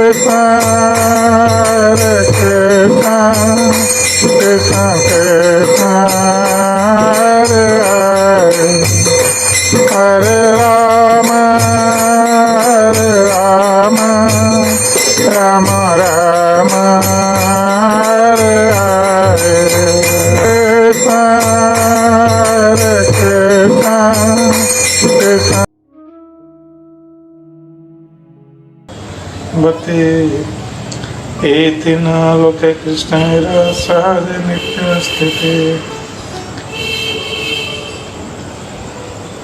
Hare Rama, Rama Rama, Hare Hare, Hare Krishna, Krishna. Bhakti etina loke Krishna sahaj nitya sthiti.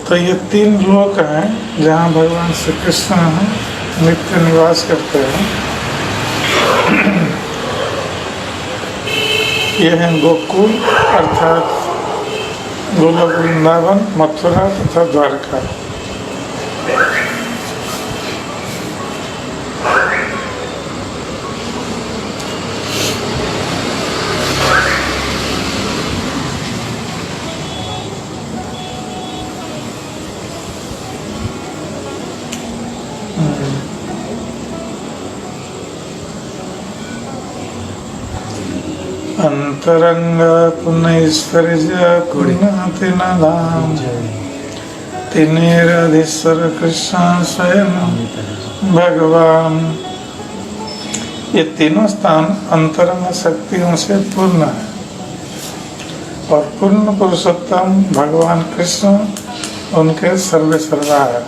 तो ये 3 लोक हैं जहाँ भगवान श्री कृष्ण नित्य निवास करते हैं। ये हैं गोकुल अर्थात गोलोक वृंदावन, मथुरा तथा द्वारका। अंतरंग पुनैश्वर्य कुर्णाति न धाम तिनेराधीश्वर कृष्ण स्वयं भगवान। ये तीनों स्थान अंतरंग शक्तियों से पूर्ण है और पूर्ण पुरुषोत्तम भगवान कृष्ण उनके सर्वे सर्वा है।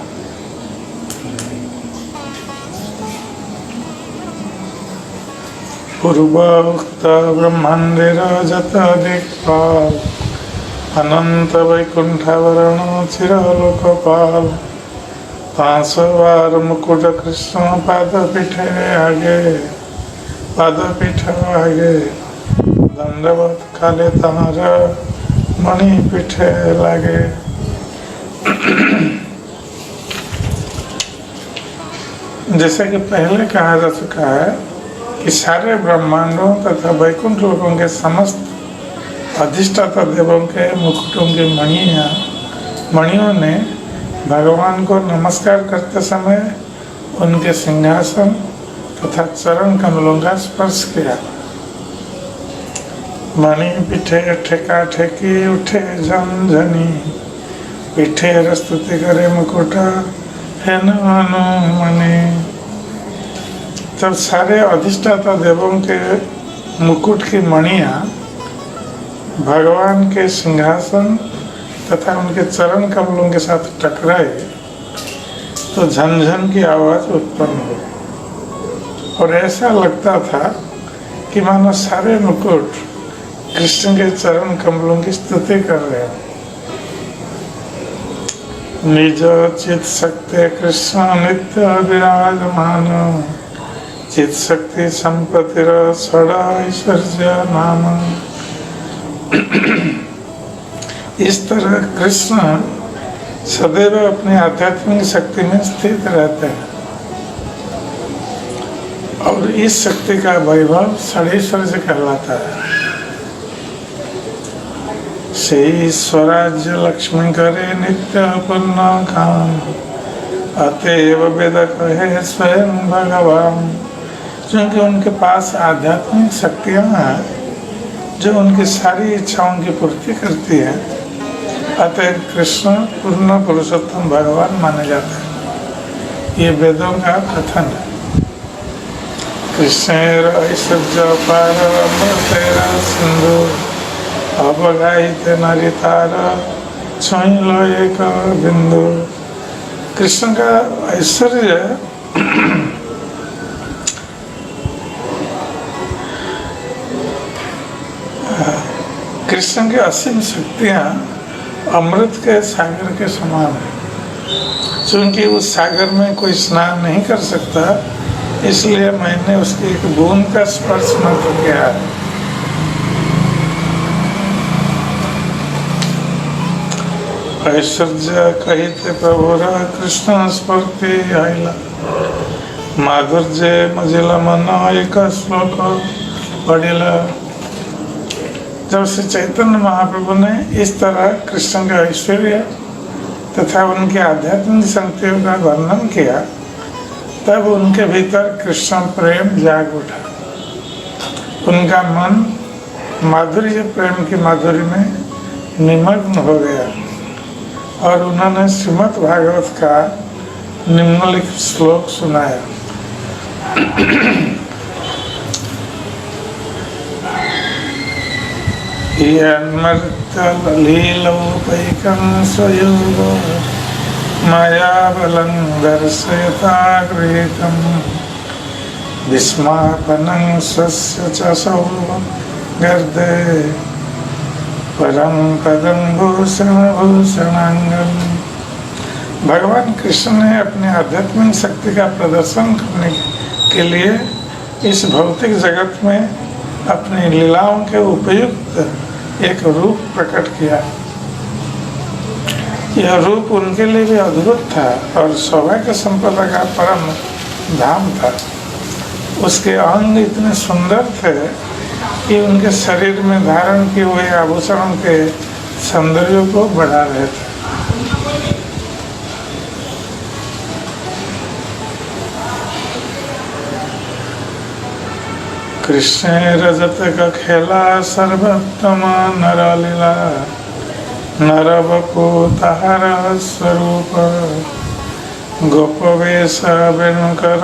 पूर्वोक्त ब्रह्मांडेर जत दिक्पाल अनंत वैकुंठवरण चिरलोकपाल 500 बार मुकुट कृष्ण पादपीठे आगे दंडवत काले तार मणि पीठे लागे। जैसा कि पहले कहा जा चुका है कि सारे ब्रह्मांडों तथा वैकुंठ लोकों के समस्त अधिष्ठाता देवों के मुकुटों की मणियों ने भगवान को नमस्कार करते समय उनके सिंहासन तथा चरण कमलों का स्पर्श किया। मणि पीठे ठेका ठेकी उठे झंझनी पीठे स्तुति करे मुकुट है मणि। तब सारे अधिष्ठाता देवों के मुकुट की मणियाँ भगवान के सिंहासन तथा उनके चरण कमलों के साथ टकराए तो झनझन की आवाज उत्पन्न हुई और ऐसा लगता था कि मानो सारे मुकुट कृष्ण के चरण कमलों की स्तुति कर रहे हैं। निज चित शक्ति कृष्ण नित्य विराजमान चित शक्ति संपत्ति ऐश्वर्य नाम। इस तरह कृष्ण सदैव अपनी आध्यात्मिक शक्ति में स्थित रहते हैं और इस शक्ति का वैभव षडैश्वर्य कहलाता है। से स्वराज्य लक्ष्मी करे नित्य पूर्ण काम अतएव वेद कहे स्वयं भगवान। क्योंकि उनके पास आध्यात्मिक शक्तियाँ हैं जो उनकी सारी इच्छाओं की पूर्ति करती है, अतः कृष्ण पूर्ण पुरुषोत्तम भगवान माने जाते हैं। ये वेदों का कथन है। कृष्ण ऐश्वर्य पार अमृतेरा सिंधु अवगाहित नरितार छुई लो एक बिंदु। कृष्ण का ऐश्वर्य कृष्ण की असीम शक्तियाँ अमृत के सागर के समान है। क्योंकि उस सागर में कोई स्नान नहीं कर सकता, इसलिए मैंने उसकी एक बूंद का स्पर्श मात्र किया है। ऐश्वर्य कहिते प्रभुर कृष्ण स्फूर्ति आइला माधुर्य मजिला मन एक श्लोक पढ़िला। जब श्री चैतन्य महाप्रभु ने इस तरह कृष्ण का ऐश्वर्य तथा उनकी आध्यात्मिक शक्तियों का वर्णन किया तब उनके भीतर कृष्ण प्रेम जाग उठा। उनका मन माधुर्य प्रेम की माधुरी में निमग्न हो गया और उन्होंने श्रीमद् भागवत का निम्नलिखित श्लोक सुनाया। लीलोपैकं स्वयोगो मया बलं दर्शयताग्रेतं विस्मापनं स्वस्य च सौगर्दे परम पदं भूषणांगम। भगवान कृष्ण ने अपने आध्यात्मिक शक्ति का प्रदर्शन करने के लिए इस भौतिक जगत में अपनी लीलाओं के उपयुक्त एक रूप प्रकट किया। यह रूप उनके लिए भी अद्भुत था और सौभाग्य संपदा का परम धाम था। उसके अंग इतने सुंदर थे कि उनके शरीर में धारण किए हुए आभूषणों के सौंदर्य को बढ़ा रहे थे। कृष्ण रजत का खेला सर्वोत्तम नरलीला नरवपु तार स्वरूप गोप वेश वेणुकर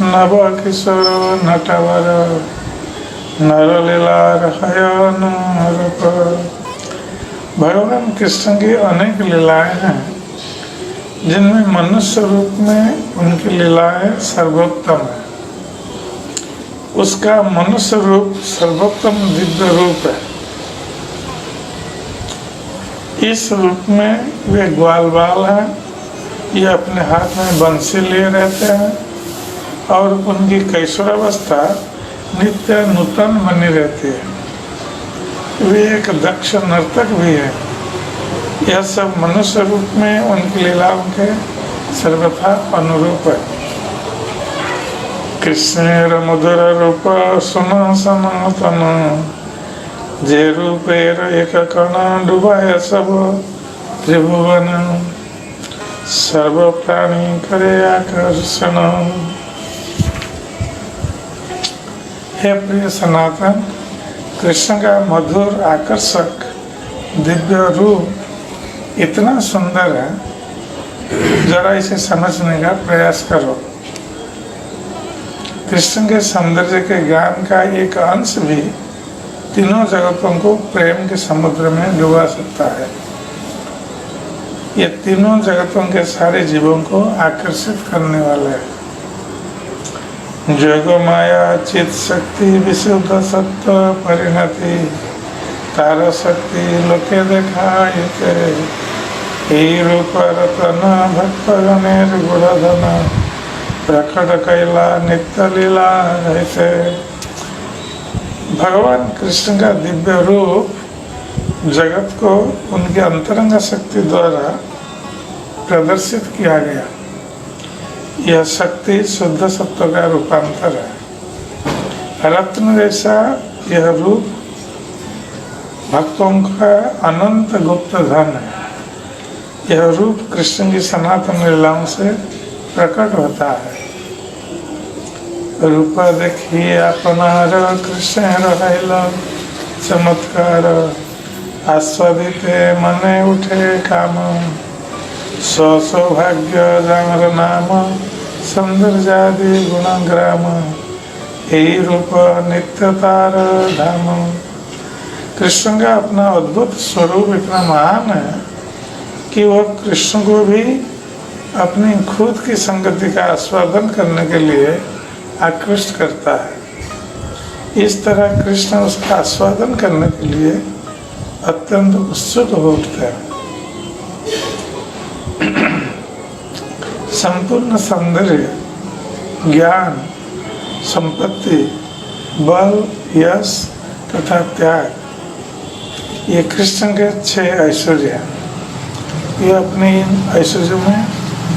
नव किशोर नटवर नरलीला रूप। भगवान कृष्ण की अनेक लीलाएं हैं जिनमें मनुष्य रूप में उनकी लीलाएं सर्वोत्तम है। उसका मनुष्य रूप सर्वोत्तम दिव्य रूप है। इस रूप में वे ग्वाल बाल हैं, ये अपने हाथ में बंसी लिए रहते हैं और उनकी कैशोरावस्था नित्य नूतन बनी रहती है। वे एक दक्ष नर्तक भी है। यह सब मनुष्य रूप में उनकी लीलाओं के सर्वथा अनुरूप है। कृष्ण मधुर रूप सुन सनातन जे रूपेर एक कण डुबाय सब त्रिभुवन सर्व प्राणी करे आकर्षण। हे प्रिय सनातन, कृष्ण का मधुर आकर्षक दिव्य रूप इतना सुंदर है, जरा इसे समझने का प्रयास करो। कृष्ण के सौंदर्य के ज्ञान का एक अंश भी तीनों जगतों को प्रेम के समुद्र में डुबा सकता है। ये तीनों जगतों के सारे जीवों को आकर्षित करने वाले हैं। जोग माया चित शक्ति विशुद्ध सत्व परिणति तार शक्ति लोके देखायते रूप रतन भक्त गणेर गुणधन प्रकट कैला नित्य लीला ऐसे। भगवान कृष्ण का दिव्य रूप जगत को उनके अंतरंग शक्ति द्वारा प्रदर्शित किया गया। यह शक्ति शुद्ध सत्व का रूपांतर है। रत्न जैसा यह रूप भक्तों का अनंत गुप्त धन है। यह रूप कृष्ण की सनातन लीलाओं से प्रकट होता है। रूप देखिए अपनार कृष्ण रहला चमत्कार आस्वादिते मने उठे काम सौभाग्य जामर नाम सौंदर्यादि गुणग्राम यही रूप नित्यतार धाम। कृष्ण का अपना अद्भुत स्वरूप इतना महान है कि वह कृष्ण को भी अपनी खुद की संगति का आस्वादन करने के लिए आकृष्ट करता है। इस तरह कृष्ण उसका आस्वादन करने के लिए अत्यंत उत्सुक हो उठते हैं। संपूर्ण सौंदर्य ज्ञान संपत्ति बल यश तथा त्याग ये कृष्ण के 6 ऐश्वर्य हैं। ये अपने इन ऐश्वर्यों में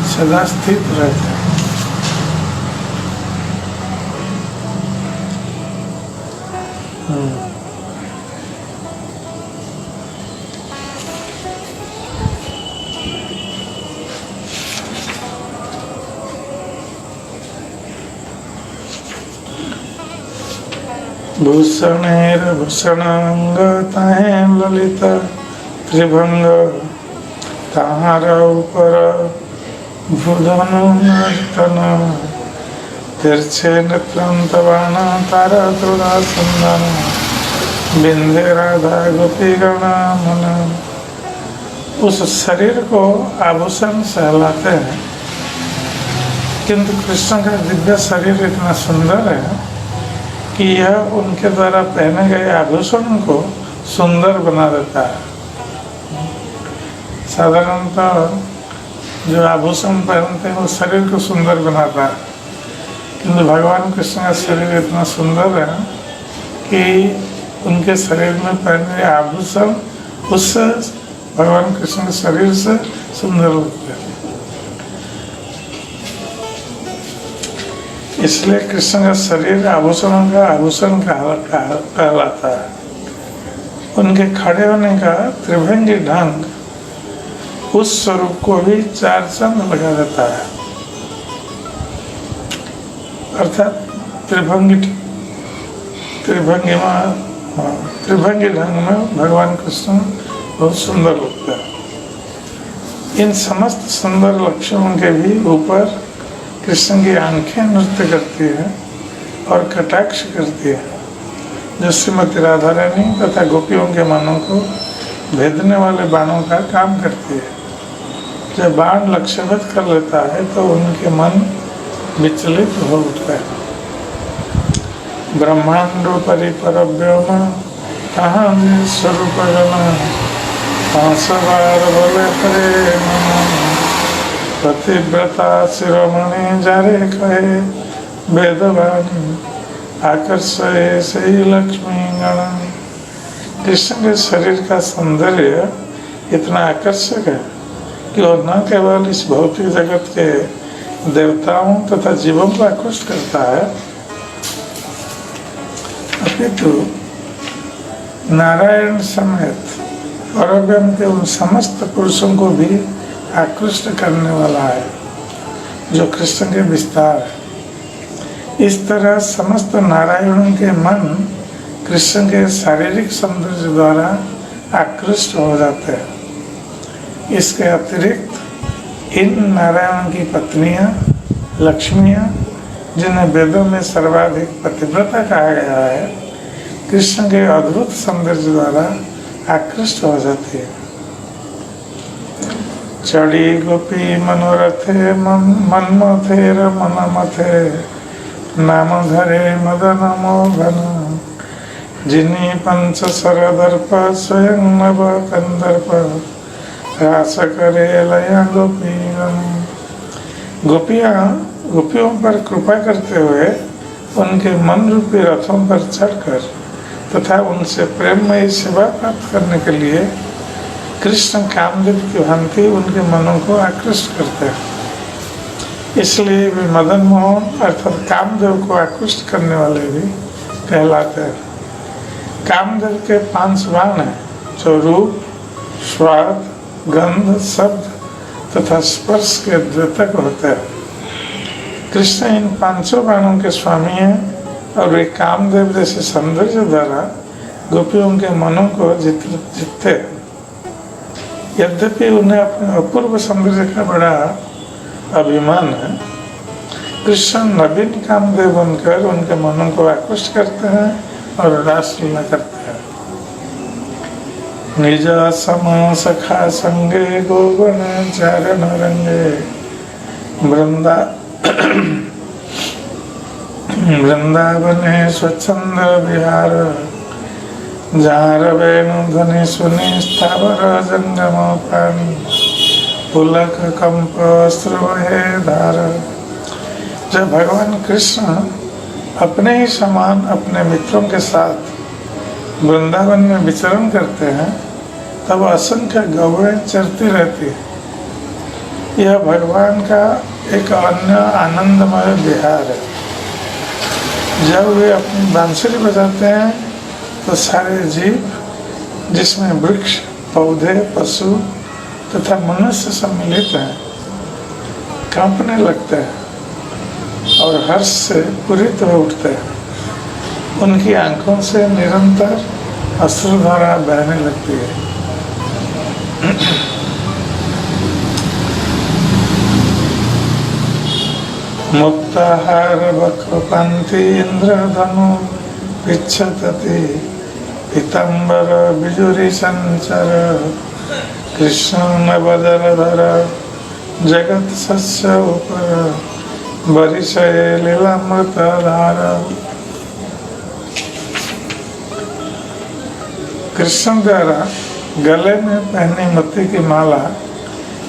सदा स्थित रहते हैं। भूषणैर्भूषणांग ताहे ललित त्रिभंग ताहार ऊपर भूधनु नर्तन तिरछे नृत्यंतवान तारा तुरा संदन बिंदे राधा गोपी गणा मन। उस शरीर को आभूषण सहलाते हैं, किंतु कृष्ण का दिव्य शरीर इतना सुंदर है कि यह उनके द्वारा पहने गए आभूषण को सुंदर बना देता है। साधारणतः जो आभूषण पहनते हैं वो शरीर को सुंदर बनाता है, किंतु भगवान कृष्ण का शरीर इतना सुंदर है कि उनके शरीर में पहने गए आभूषण उससे भगवान कृष्ण के शरीर से सुंदर लगते हैं। इसलिए कृष्ण का शरीर आभूषणों का आभूषण कहलाता है। उनके खड़े होने का त्रिभंगी ढंग उस स्वरूप को भी चार चांद लगा देता है। अर्थात त्रिभंगी ढंग में भगवान कृष्ण बहुत सुंदर लगता है। इन समस्त सुंदर लक्षणों के भी ऊपर कृष्ण की आंखें नृत्य करती हैं और कटाक्ष करती है, जो श्रीमती राधा रानी तथा गोपियों के मनों को भेदने वाले बाणों का काम करती है। जब बाण लक्ष्यभेद कर लेता है तो उनके मन विचलित हो उठता है। ब्रह्मांडो परिपरव्योम कहाँ स्वरूप बार बोले प्रेम पतिव्रता शिरोमणि जारे कहे वेदवाणी आकर्षे से लक्ष्मी गण। कृष्ण के शरीर का सौंदर्य इतना आकर्षक है कि वो न केवल इस भौतिक जगत के देवताओं तथा जीवों को आकृष्ट करता है, अपितु नारायण समेत परब्रह्म के उन समस्त पुरुषों को भी आकृष्ट करने वाला है, जो कृष्ण के विस्तार है। इस तरह समस्त नारायणों के मन कृष्ण के शारीरिक सौंदर्य द्वारा आकृष्ट हो जाते हैं। इसके अतिरिक्त इन नारायण की पत्नियां लक्ष्मियां, जिन्हें वेदों में सर्वाधिक पतिव्रता कहा गया है, कृष्ण के अद्भुत सौंदर्य द्वारा आकृष्ट हो जाती है। चढ़ी गोपी मनोरथे मनमथे मनमथे नाम धरे मदन मोहन जिन्हीं पंच सरदर्प स्वयं नव कंदर्प रास करे लया गोपीगण। गोपियों पर कृपा करते हुए उनके मन रूपी रथों पर चढ़कर तथा उनसे प्रेममयी सेवा प्राप्त करने के लिए कृष्ण कामदेव की भांति उनके मनों को आकृष्ट करते हैं। इसलिए वे मदन मोहन अर्थात कामदेव को आकृष्ट करने वाले भी कहलाते हैं। कामदेव के 5 बाण हैं, जो रूप, स्वाद, गंध, शब्द तथा स्पर्श के द्योतक होते हैं। कृष्ण इन 5 बाणों के स्वामी हैं और वे कामदेव जैसे सौंदर्य द्वारा गोपियों के मनों को जीतते हैं। यद्यपि उन्हें अपने अपूर्व सौंदर्य का बड़ा अभिमान है, कृष्ण नवीन कामदेव बनकर उनके मनों को आकृष्ट करते हैं और रासलीला करते हैं। निज सम सखा संगे गोगण चारण रंगे वृंदावने स्वच्छंद विहार जार वेणु ध्वनि सुनि स्थावर जंगम प्राणी पुलक कंप श्रुहे धार। जब भगवान कृष्ण अपने ही समान अपने मित्रों के साथ वृंदावन में विचरण करते हैं, तब असंख्य गौएं चरती रहती है। यह भगवान का एक अन्य आनंदमय विहार है। जब वे अपनी बांसुरी बजाते हैं तो सारे जीव, जिसमें वृक्ष, पौधे, पशु तथा मनुष्य सम्मिलित हैं, कांपने लगते हैं और हर्ष से पूरित हो उठते हैं। उनकी आंखों से निरंतर अश्रुधारा बहने लगती है। मुक्ताहार वक्रपंथी इंद्रधनु पिच्छतति पीतंबर बिजुरी संचर कृष्ण नवदलधर जगत सस्य ऊपर बरिशय लीलामृत धार। कृष्ण द्वारा गले में पहनी मोती की माला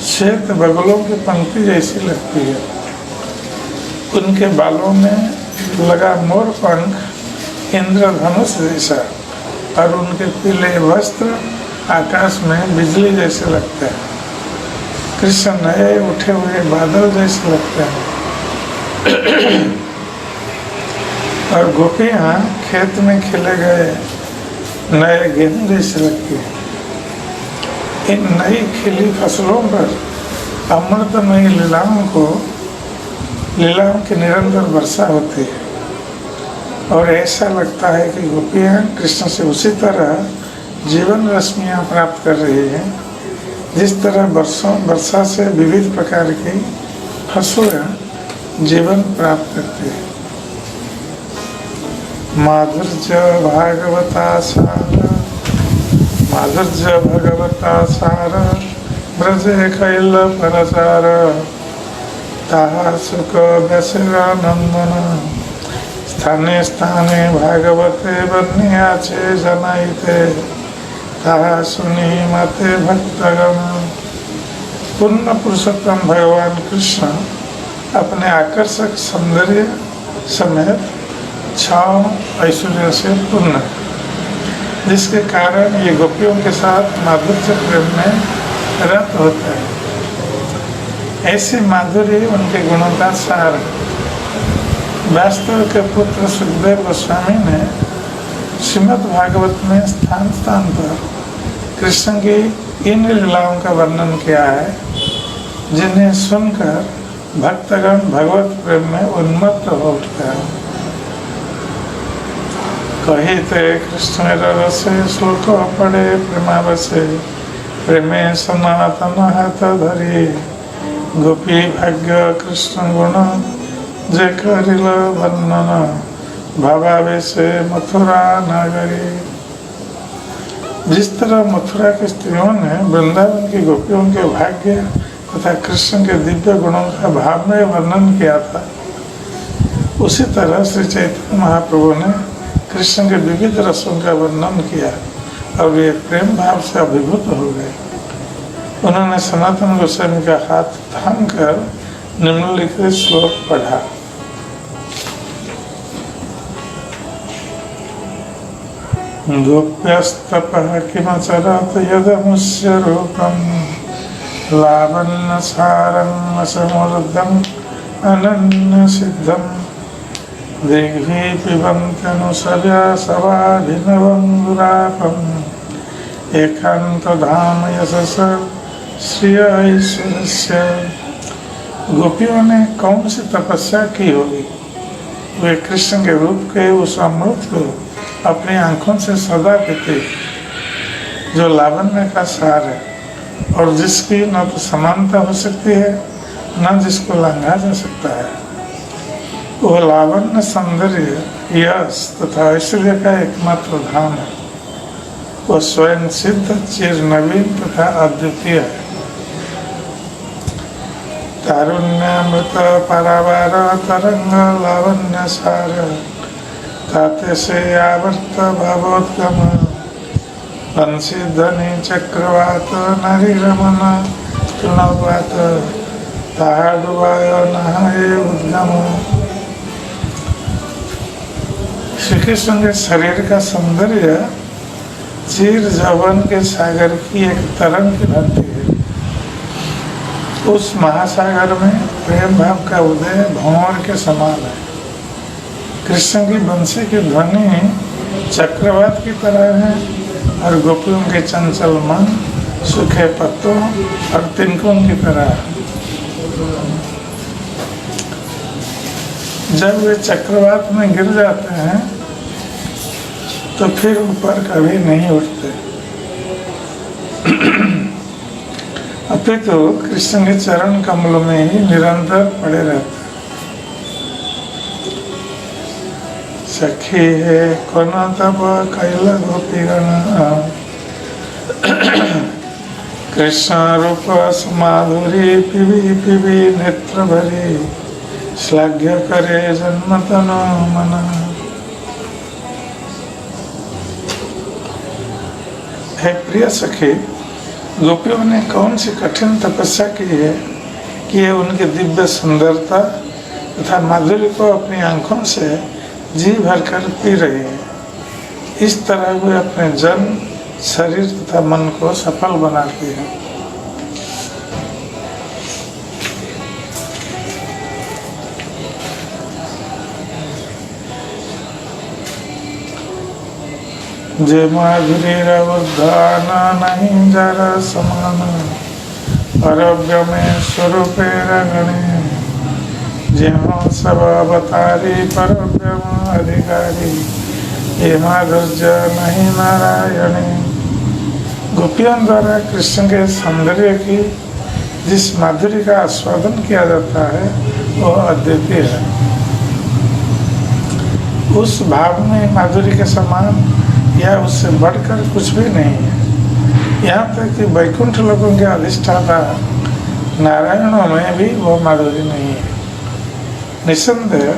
श्वेत बगलों की पंक्ति जैसी लगती है। उनके बालों में लगा मोर पंख इंद्रधनुष जैसा और उनके पीले वस्त्र आकाश में बिजली जैसे लगते हैं। कृष्ण नए उठे हुए बादल जैसे लगते हैं और गोपियाँ खेत में खिले गए नए गेहूं जैसे लगती है। इन नई खिली फसलों पर अमृतमयी लीलाओं की निरंतर वर्षा होती है और ऐसा लगता है कि गोपियाँ कृष्ण से उसी तरह जीवन रश्मियाँ प्राप्त कर रही हैं जिस तरह वर्षा से विविध प्रकार की फसलें जीवन प्राप्त करती है। माधुर्य भगवता सार ब्रजे कैल परचार ताहा सुख व्यसरानंदन स्थाने स्थाने भागवते बन्याचे जनाइते ताहा सुनी मते भक्तगण। पूर्ण पुरुषोत्तम भगवान कृष्ण अपने आकर्षक सौंदर्य समेत छाव ऐश्वर्य से पूर्ण है, जिसके कारण ये गोपियों के साथ माधुर्य प्रेम में रत होता है। ऐसी माधुरी उनके गुणों का सार है। वास्तव के पुत्र सुखदेव गोस्वामी ने श्रीमद् भागवत में स्थान स्थान पर कृष्ण की इन लीलाओं का वर्णन किया है जिन्हें सुनकर भक्तगण भगवत प्रेम में उन्मत्त हो उठते हैं। कहिते कृष्ण रसे श्लोक पड़े प्रेमावसे प्रेमे सनातन हाथ धरी गोपी भाग्य कृष्ण गुण जे करिल वर्णन भावावेशे मथुरा नगरी। जिस तरह मथुरा की स्त्रियों ने वृंदावन की गोपियों के भाग्य तथा कृष्ण के दिव्य गुणों का भाव में वर्णन किया था, उसी तरह श्री चैतन्य महाप्रभु ने कृष्ण के विविध रसों का वर्णन किया और वे प्रेम भाव से अभिभूत हो गए। उन्होंने सनातन गोस्वामी का हाथ थाम कर निम्नलिखित श्लोक पढ़ा। गोप्यस्तपः किमचरत यदमुष्य रूपं लावण्यसारं समृद्धं अनन्यसिद्धं दिग्भिः पिबन्त्यनुसव्या सवाभिनवं दुरापम् एकान्तधाम यशस श्रिय ऐश्वर्यस्य। गोपियों ने कौन सी तपस्या की होगी, वे कृष्ण के रूप के उस अमृत को अपनी आंखों से सदा पीते, जो लावण्य का सार है और जिसकी न तो समानता हो सकती है न जिसको लांघा जा सकता है। वो लावण्य सौंदर्य यश तथा ऐश्वर्य का एकमात्र धाम है। वो स्वयं सिद्ध चिर नवीन तथा अद्वितीय है। तारुण्यामृत परावार तरंग लावण्य सार ताते से आवर्त भावोत्तम बंसी ध्वनि चक्रवात नारी रमन तृणवात ताहा डुबाय नहाए उद्गम। श्री कृष्ण के शरीर का सौंदर्य चीर जवन के सागर की एक तरंग की भांति है। उस महासागर में प्रेम भाव का उदय भंवर के समान है। कृष्ण की बंसी की ध्वनि चक्रवात की तरह है और गोपियों के चंचल मन सूखे पत्तों और तिनकों की तरह है। जब वे चक्रवात में गिर जाते हैं तो फिर ऊपर कभी नहीं उठते। अपितु कृष्ण के चरण कमलों में ही निरंतर पड़े रहते। सखी है कौन तब कैल गोपीगण, कृष्ण रूप समाधुरी पिबी पिबी नेत्र भरी, श्लाघ्य करे जन्म तनु मना। हे प्रिय सखी, गोपियों ने कौन सी कठिन तपस्या की है कि ये उनकी दिव्य सुंदरता तथा माधुर्य को अपनी आंखों से जी भरकर पी रही है। इस तरह वे अपने जन शरीर तथा मन को सफल बनाती है। जे माधुरी रवधाना नहीं जरा समान, परव्य में स्वरूपे रगणे, जेहों सब अवतारी परव्य अधिकारी, ये माधुर्य नहीं नारायणी। गोपियों द्वारा कृष्ण के सौंदर्य की जिस माधुरी का आस्वादन किया जाता है वह अद्वितीय है। उस भाव में माधुरी के समान या उससे बढ़कर कुछ भी नहीं है। यहाँ तक कि वैकुंठ लोकों के अधिष्ठाता नारायणों में भी वो माधुरी नहीं है। निसंदेह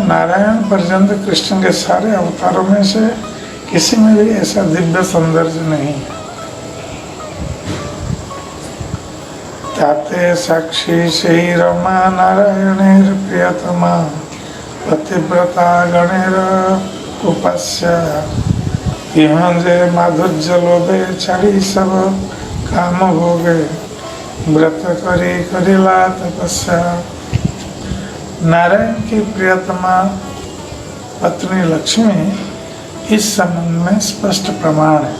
नारायण पर्यंत कृष्ण के सारे अवतारों में से किसी में भी ऐसा दिव्य सौंदर्य नहीं है। ताते साक्षी श्री रमा नारायणेर प्रियतमा, पतिव्रता गणेर उपास्य, यहाँ जे माधुर्य लोभे छाड़ी सब काम भोगे, व्रत करी करिला तपस्या। नारायण की प्रियतमा पत्नी लक्ष्मी इस संबंध में स्पष्ट प्रमाण है।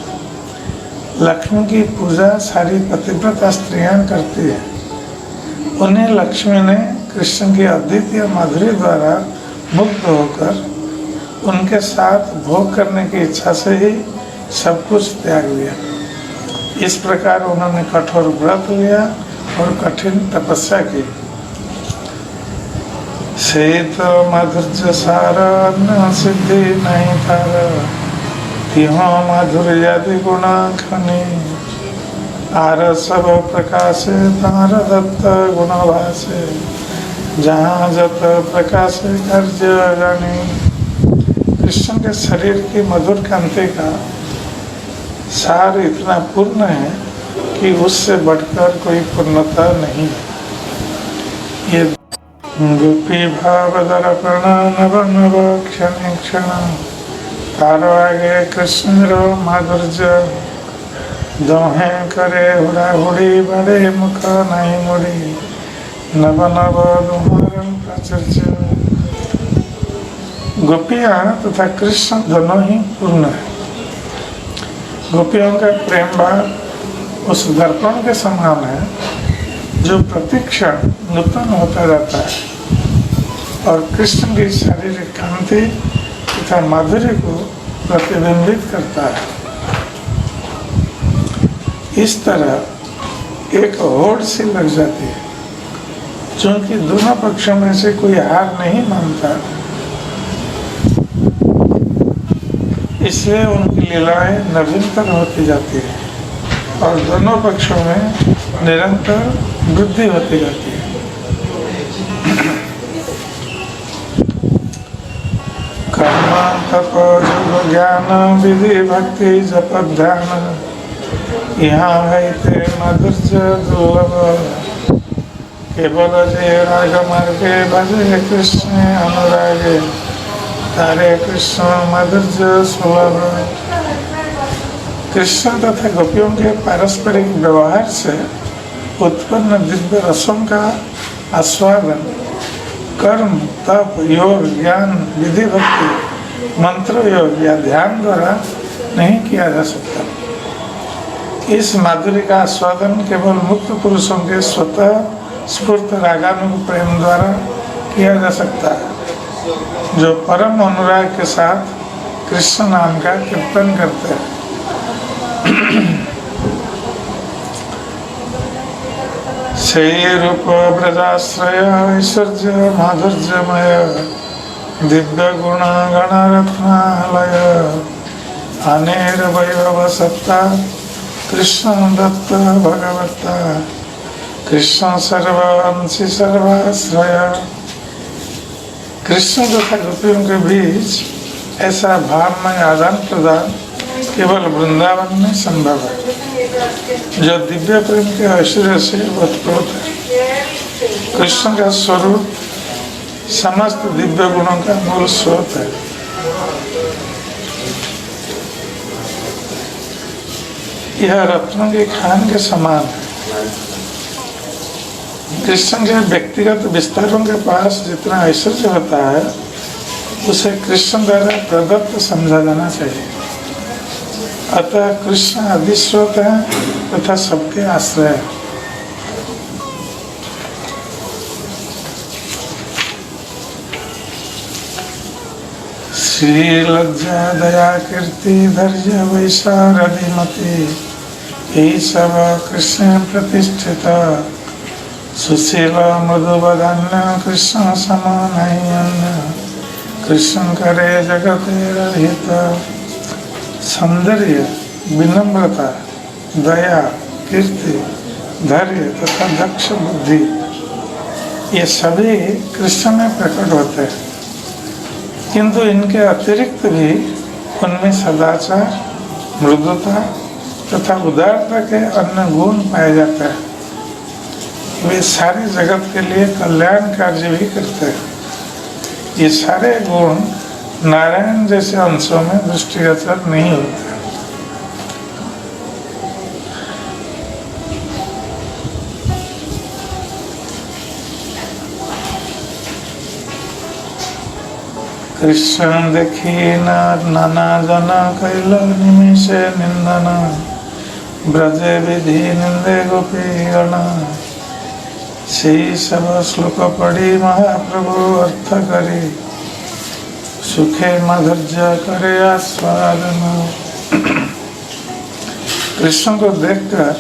लक्ष्मी की पूजा सारी पतिव्रता स्त्रियां करती है। उन्हें लक्ष्मी ने कृष्ण की अद्वितीय माधुरी द्वारा मुग्ध होकर उनके साथ भोग करने की इच्छा से ही सब कुछ त्याग दिया। इस प्रकार उन्होंने कठोर व्रत लिया और कठिन तपस्या की। शीत माधुर्य सारा न सिद्धि नहीं तार, तिहो माधुर्यादि गुण खनि, आर सब प्रकाशे तार दत्त गुण भासे, जहाँ जत प्रकाशे कार्य जानी। कृष्ण के शरीर की मधुर कांति का सार इतना पूर्ण है कि उससे बढ़कर कोई पूर्णता नहीं। ये गोपी भाव दर्पण नव नव क्षण क्षण, तारो आगे कृष्ण रो माधुर्य, दोहे करे हुड़ा हुड़ी बड़े मुख नहीं मुड़ी, नव नव दुहारन प्राचुर्य। गोपियाँ तथा कृष्ण दोनों ही पूर्ण है। गोपियों का प्रेम भाव उस दर्पण के समान है जो प्रतिक्षण नूतन होता जाता है और कृष्ण की शारीरिक कांति तथा माधुर्य को प्रतिबिंबित करता है। इस तरह एक होड़ सी लग जाती है। चूंकि दोनों पक्षों में से कोई हार नहीं मानता, इसलिए उनकी लीलाएं नवीनतर होती जाती है और दोनों पक्षों में निरंतर वृद्धि होती जाती है। कर्म तप योग ज्ञान विधि भक्ति जप ध्यान, यहाँ है ते माधुर्य दुर्लभ, केवल जे राग मार्गे भजे कृष्ण अनुरागे, तारे कृष्ण माधुर्य सुलभ। कृष्ण तथा गोपियों के पारस्परिक व्यवहार से उत्पन्न दिव्य रसों का आस्वादन कर्म तप योग ज्ञान विधि भक्ति मंत्र योग या ध्यान द्वारा नहीं किया जा सकता। इस माधुरी का आस्वादन केवल मुक्त पुरुषों के स्वतः स्फूर्त रागानुग प्रेम द्वारा किया जा सकता है, जो परम अनुराग के साथ कृष्ण नाम का कीर्तन करते हैं। श्री रूप ब्रजाश्रय ऐश्वर्य माधुर्यमय दिव्य गुण गणरत्नालय अनेर वैभव सत्ता कृष्ण दत्त भगवता कृष्ण सर्वंशी सर्वाश्रय। कृष्ण तथा गोपियों के बीच ऐसा भावमय आदान प्रदान केवल वृंदावन में संभव है, जो दिव्य प्रेम के ऐश्वर्य से ओतप्रोत है। कृष्ण का स्वरूप समस्त दिव्य गुणों का मूल स्रोत है। यह रत्नों की खान के समान है। कृष्ण के व्यक्तिगत विस्तारों के पास जितना ऐश्वर्य होता है, उसे कृष्ण द्वारा प्रदत्त समझा जाना चाहिए। अतः कृष्ण अधिस्रोत है तथा सबके आश्रय है। श्री लज्जा दया कीर्ति धैर्य वैशारधिमति यही सब कृष्ण प्रतिष्ठित सुशील मृदुवदन्य कृष्ण समान अन्य कृष्ण करे जगते रहित। सौंदर्य, विनम्रता, दया, कीर्ति, धैर्य तथा दक्ष बुद्धि, ये सभी कृष्ण में प्रकट होते हैं, किंतु इनके अतिरिक्त भी उनमें सदाचार, मृदुता तथा उदारता के अन्य गुण पाए जाते हैं। वे सारे जगत के लिए कल्याण कार्य भी करते हैं। ये सारे गुण नारायण जैसे अंशों में दृष्टिगोचर नहीं होते। कृष्ण देखी नाना जना कैल निमिषे निंदन ब्रजे विधि निंदे गोपी गण। সেই सब श्लोक पढ़ी महाप्रभु अर्थ करी सुखे माधुर्य करे आस्वादन। कृष्ण को देखकर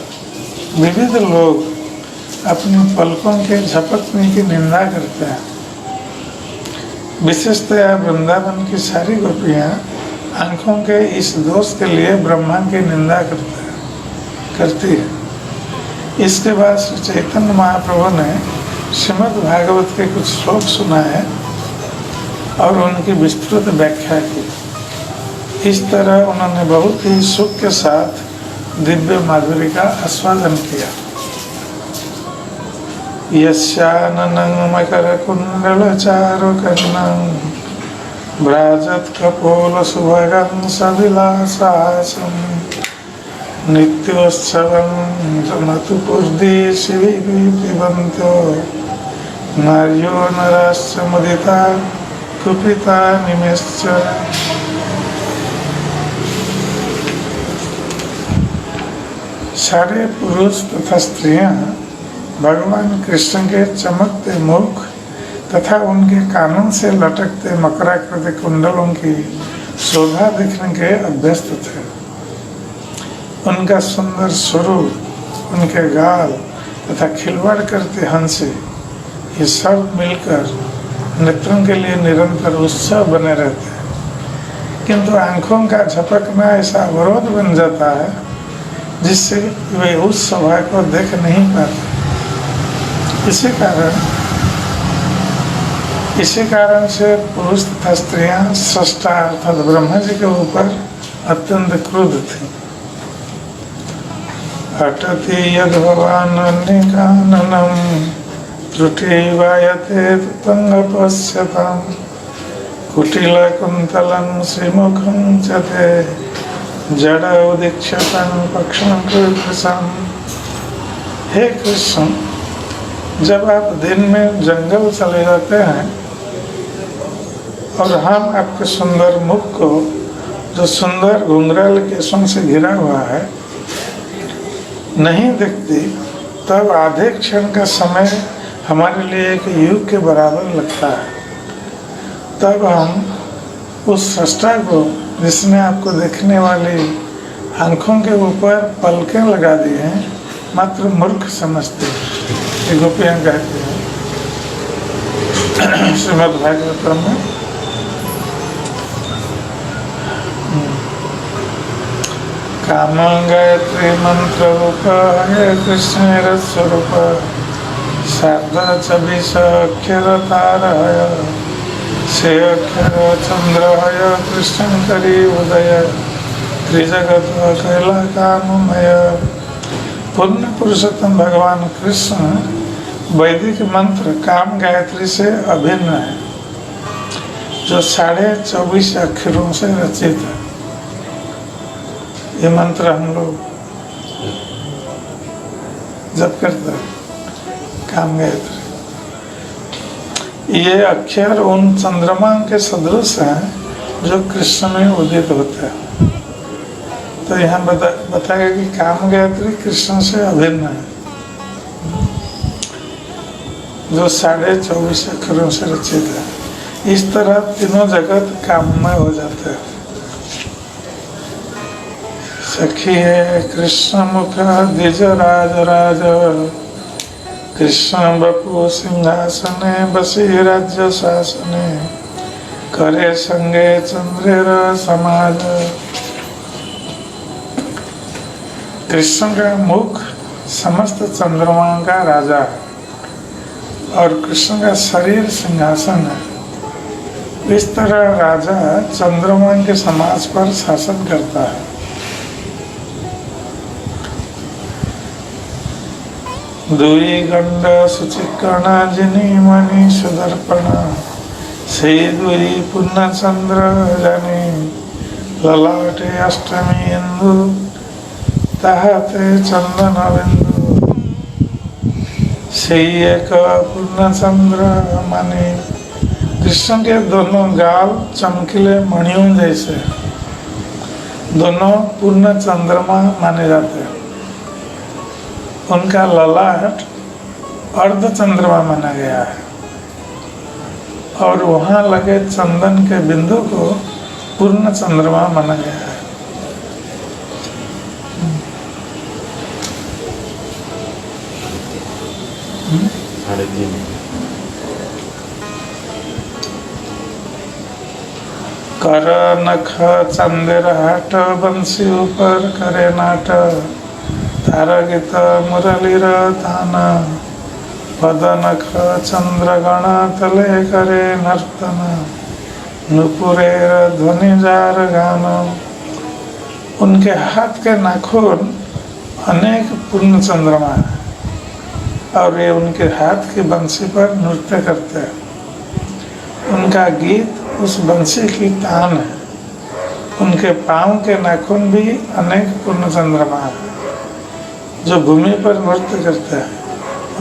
विविध लोग अपनी पलकों के झपकने की निंदा करते हैं। विशेषतया वृंदावन की सारी गोपियाँ आंखों के इस दोष के लिए ब्रह्मा की निंदा करती है। इसके बाद श्री चैतन्य महाप्रभु ने श्रीमद् भागवत के कुछ श्लोक सुनाए और उनकी विस्तृत व्याख्या की। इस तरह उन्होंने बहुत ही सुख के साथ दिव्य माधुरी का आस्वादन किया। यस्याननं मकरकुण्डल चारुकर्णं व्राजत कपोल सुभगं सविलासासं नित्योत्सवं जनतु पूर्देशिभिः पिबन्तो नार्यो नराश्च मुदिता कुपिता निमेश्च। सारे पुरुष तथा स्त्रियां भगवान कृष्ण के चमकते मुख तथा उनके कानों से लटकते मकराकृति कुंडलों की शोभा देखने के अभ्यस्त थे। उनका सुंदर स्वरूप, उनके गाल तथा खिलवाड़ करते हंसी, ये सब मिलकर नेत्रों के लिए निरंतर उत्सव बने रहते हैं। किंतु आंखों का झपकना ऐसा अवरोध बन जाता है जिससे वे उस शोभा को देख नहीं पाते। इसी कारण से पुरुष तथा स्त्रियां सृष्टा अर्थात ब्रह्मा जी के ऊपर अत्यंत क्रुद्ध थी। अटति यद भगवान काननम त्रुटि वायते तंगपश्यतां कुटिल कुंतलं श्रीमुखं चते जड़ उदीक्षतं पक्षं कृष्णं। हे कृष्ण, जब आप दिन में जंगल चले जाते हैं और हम आपके सुंदर मुख को जो सुंदर घुंघराल केशों से घिरा हुआ है, नहीं दिखती, तब आधे क्षण का समय हमारे लिए एक युग के बराबर लगता है। तब हम उस सृष्टा को, जिसने आपको देखने वाली आंखों के ऊपर पलकें लगा दी हैं, मात्र मूर्ख समझते हैं। ये गोपियाँ कहते हैं श्रीमद् भागवतम में। काम गायत्री मंत्र रूप है कृष्ण स्वरूप, शारदा छब्बीस अक्षर तार है, से अक्षर चंद्र है, कृष्ण करी उदय, त्रिजगत कैला काममय। पूर्ण पुरुषोत्तम भगवान कृष्ण वैदिक मंत्र काम गायत्री से अभिन्न है, जो 24.5 अक्षरों से रचित है। ये मंत्र हम लोग जप करते हैं, काम गायत्री। ये अक्षर उन चंद्रमा के सदृश हैं जो कृष्ण में उदित होते हैं। तो यहाँ बताया कि काम गायत्री कृष्ण से अभिन्न है, जो 24.5 अक्षरों से रचित है। इस तरह तीनों जगत काममय हो जाते हैं। सखी है कृष्ण मुख द्विज राज राज, कृष्ण बपु सिंहासने बसी राज्य शासने, करे संगे चंद्रेर समाज। कृष्ण का मुख समस्त चंद्रमा का राजा है और कृष्ण का शरीर सिंहासन है। इस तरह राजा चंद्रमा के समाज पर शासन करता है। दुई गंड सुचिकण जिनी मणि सुदर्पण, से दुई पुण्य चंद्र जानी, ललाटे अष्टमी इंदु, ताहते चंदन बिंदु। से एक पूर्ण चंद्र माने कृष्ण के दोनों गाल चमकीले मणियों जैसे, दोनों पूर्ण चंद्रमा माने जाते हैं। उनका ललाट अर्ध चंद्रमा माना गया है और वहाँ लगे चंदन के बिंदु को पूर्ण चंद्रमा माना गया है। कर नख चंदेर हाट, बंसी ऊपर करे नाट, तारा गीत मुरलीर तान, पद नख चंद्रगण तले करे नर्तन, नुपुरेर ध्वनि जार गान। उनके हाथ के नाखून अनेक पूर्ण चंद्रमा है और ये उनके हाथ की बंसी पर नृत्य करते हैं। उनका गीत उस बंसी की तान है। उनके पाँव के नाखून भी अनेक पूर्ण चंद्रमा है जो भूमि पर नृत्य करते हैं।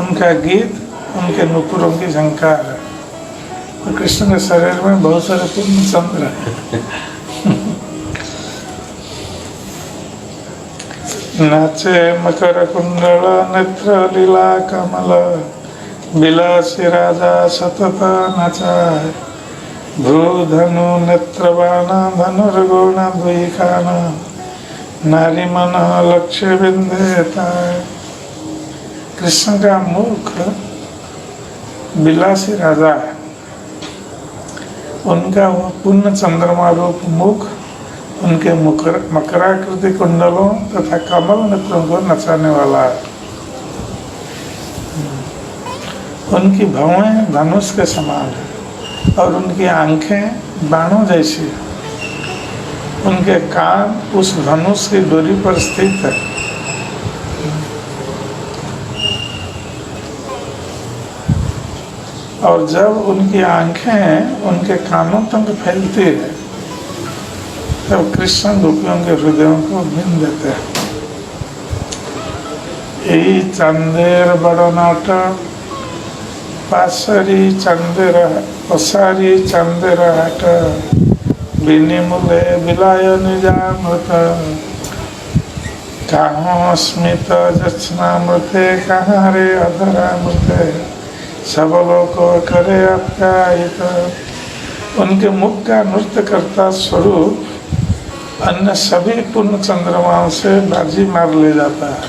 उनका गीत उनके नुपुरों की झंकार है। और कृष्ण के शरीर में बहुत सारे पूर्ण चंद्र हैं। नाचे मकर कुंडल नेत्र लीला कमल, बिलासी राजा सतत नचाए, भ्रूधनु नेत्रबाण धनुर्गुण द्विखान, नारी मन लक्ष्य बिंदेता। कृष्ण का मुख बिलासी राजा है। उनका वो पूर्ण चंद्रमा रूप मुख उनके मकराकृति कुंडलों तथा कमल नेत्रों को नचाने वाला है। उनकी भवें धनुष के समान है और उनकी आंखें बाणों जैसी है। उनके कान उस धनुष की डोरी पर स्थित है। और जब उनकी आंखें उनके कानों तक फैलती है तब कृष्ण गोपियों के हृदयों को भीन देते हैं। यही चंदेर बड़ नाट, पासरी चंदेर पसारी चंदेर हाट, विनिमूले विलाय निजामृत कहाँ स्मित जक्षनामृते कहाँ रे अधरामृते सब लोग करे आपका हित। उनके मुख का नृत्य करता स्वरूप अन्य सभी पूर्ण चंद्रमाओं से बाजी मार ले जाता है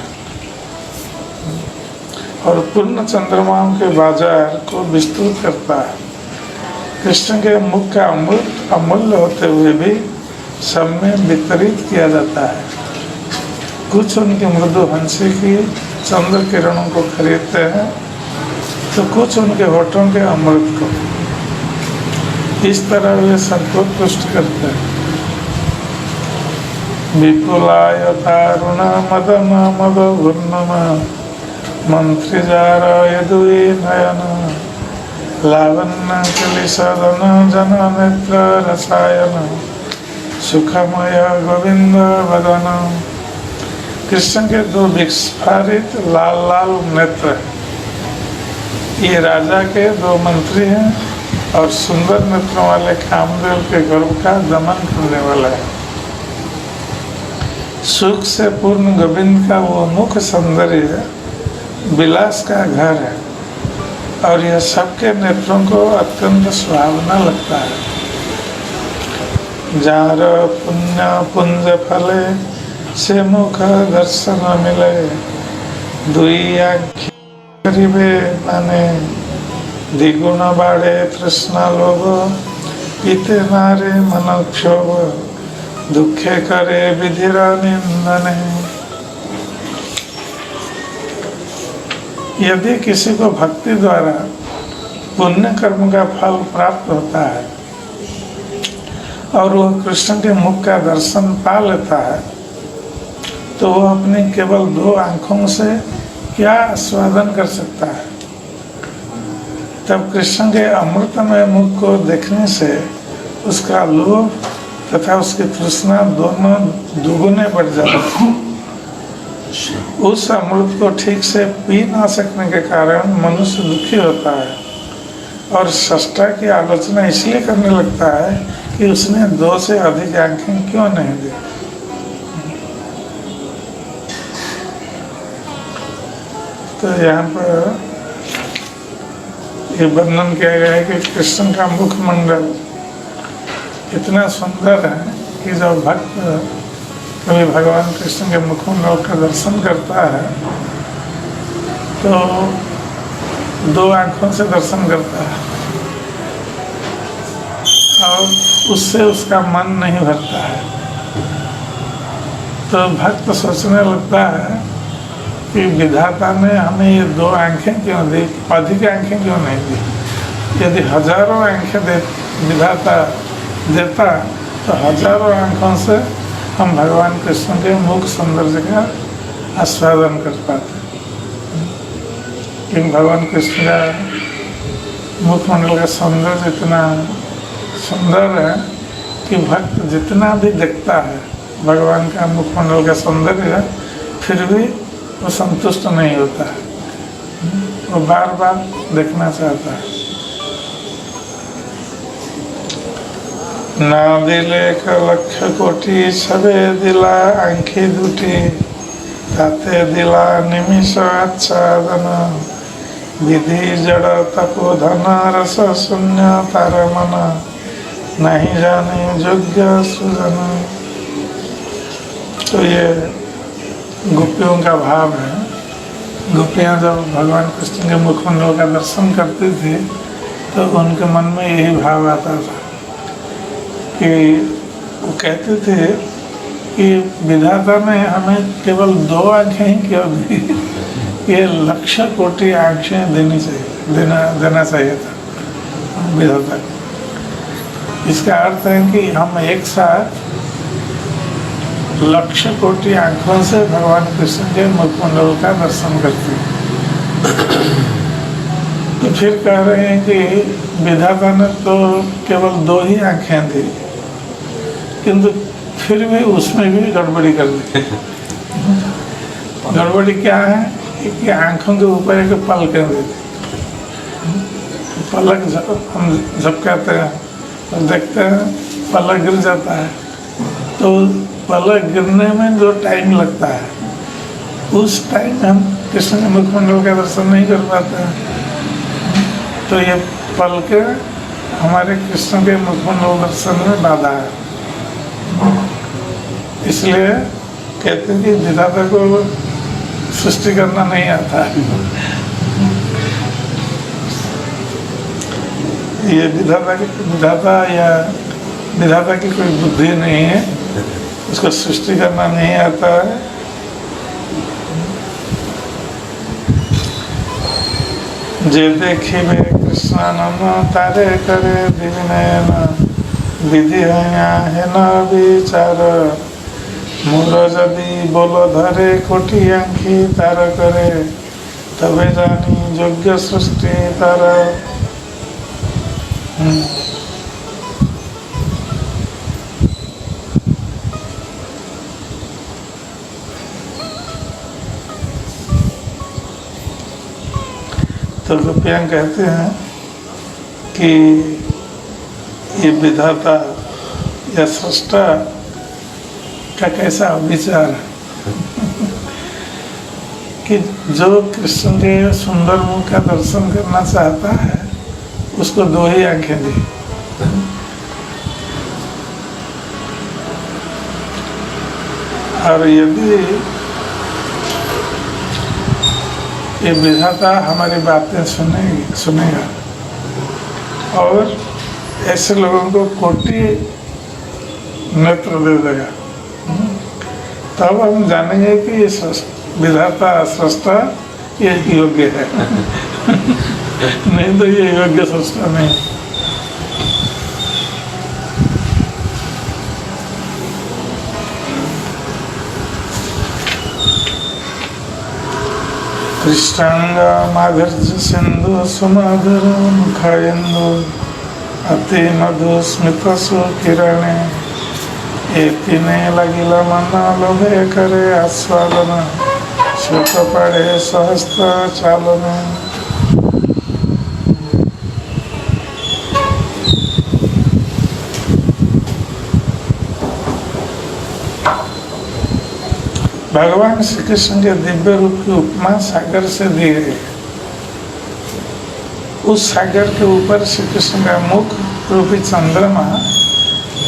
और पूर्ण चंद्रमाओं के बाजार को विस्तृत करता है। कृष्ण के मुख का अमृत अमूल्य होते हुए भी सब में वितरित किया जाता है। कुछ उनके मृदु हंसी की चंद्र किरणों को खरीदते हैं तो कुछ उनके होठों के अमृत को। इस तरह वे सबको तुष्ट करते हैं। विपुलाय तारुण मदन मद घूर्णम मंत्री जार यदुई नयन लावण्य कलिसदन जन नेत्र रसायन सुखमय गोविंद वदन। कृष्ण के दो विस्फारित लाल लाल नेत्र, ये राजा के दो मंत्री हैं और सुंदर नेत्रों वाले कामदेव के गर्भ का दमन करने वाला है। सुख से पूर्ण गोविंद का वो मुख सौंदर्य विलास का घर है और यह सबके नेत्रों को अत्यंत सुहावना लगता है। जार पुण्य पुंज फले से मुख दर्शन मिले दुई आँखी करीबे माने द्विगुण बाड़े तृष्णा लोभ पीते नारे मन क्षोभ दुखे करे विधिरा निंदने। यदि किसी को भक्ति द्वारा पुण्य कर्म का फल प्राप्त होता है और वह कृष्ण के मुख का दर्शन पा लेता है तो वह अपनी केवल दो आँखों से क्या आस्वादन कर सकता है। तब कृष्ण के अमृतमय मुख को देखने से उसका लोभ तथा उसकी तृष्णा दोनों दुगुने बढ़ जाते हैं। उस अमृत को ठीक से पी ना सकने के कारण मनुष्य दुखी होता है और सष्टा की आलोचना इसलिए करने लगता है कि उसने दो से अधिक आंखें क्यों नहीं दी। तो यहाँ पर ये वर्णन किया गया है कि कृष्ण का मुखमंडल इतना सुंदर है कि जब भक्त कभी भगवान कृष्ण के मुखमंडल का दर्शन करता है तो दो आँखों से दर्शन करता है और उससे उसका मन नहीं भरता है। तो भक्त सोचने लगता है कि विधाता ने हमें ये दो आँखें क्यों दी, अधिक आँखें क्यों नहीं दी। यदि हजारों आँखें विधाता देता तो हजारों आँखों से हम भगवान कृष्ण के मुख सौंदर्य का आस्वादन कर पाते। क्योंकि भगवान कृष्ण का मुखमंडल का सौंदर्य इतना सुंदर है कि भक्त जितना भी देखता है भगवान का मुखमंडल का सौंदर्य फिर भी वो संतुष्ट नहीं होता है, वो बार बार देखना चाहता है। ना दिले का लक्ष्य कोटि सबे दिला आंखी दुटी ताते दिला निमिष आच्छादन विधि जड़ तपो धन रस शून्य तार मन नहीं जाने योग्य सुजन। तो ये गोपियों का भाव है। गोपियाँ जब भगवान कृष्ण के मुखमंडल का दर्शन करती थी तो उनके मन में यही भाव आता था कि वो कहते थे कि विधाता ने हमें केवल दो आँखें ही क्यों दी, ये लक्ष्य कोटि आँखें देना चाहिए था विधाता को। इसका अर्थ है कि हम एक साथ लक्ष्य कोटि आँखों से भगवान कृष्ण के मुखमंडल का दर्शन करते हैं। तो फिर कह रहे हैं कि विधाता ने तो केवल दो ही आँखें दी किंतु फिर भी उसमें भी गड़बड़ी कर दी। गड़बड़ी क्या है कि आँखों के ऊपर एक पलकें दे दी। पलक हम झपकाते हैं तो देखते हैं पलक गिर जाता है, तो पलक गिरने में जो टाइम लगता है उस टाइम हम कृष्ण के मुखमंडल का दर्शन नहीं कर पाते हैं। तो ये पलकें हमारे कृष्ण के मुखमंडल दर्शन में बाधा है। इसलिए कहते हैं कि विधाता को सृष्टि करना नहीं आता है। ये विधाता की कोई बुद्धि नहीं है, उसको सृष्टि करना नहीं आता है। जे देखिबे कृष्णानंद तारे करे दिनयन विधि है न विचार मोर जदि बोल धरे कोटि आँखि तार करे तबे जानी योग्य सृष्टि तार। तो गोपियाँ कहते हैं कि ये विधाता या सृष्टा का कैसा विचार है कि जो कृष्ण के सुंदर मुख का दर्शन करना चाहता है उसको दो ही आंखें दी। और यदि ये विधाता हमारी बातें सुनेगा और ऐसे लोगों को कोटि नेत्र दे देगा, तब हम जानेंगे कि ये विधाता सृष्टा ये योग्य है। नहीं तो ये योग्य सृष्टा नहीं। कृष्णांग माधुर्य सिंधु सुमधुर मुखायंदु अति मधु स्मित सुकिरणे एतिने लगिला मन लोभे करे आस्वादन श्लोक पढ़े सहस्त्र चालन। भगवान श्री कृष्ण के दिव्य रूप की उपमा सागर से दी गई। उस सागर के ऊपर श्री कृष्ण का मुख रूपी चंद्रमा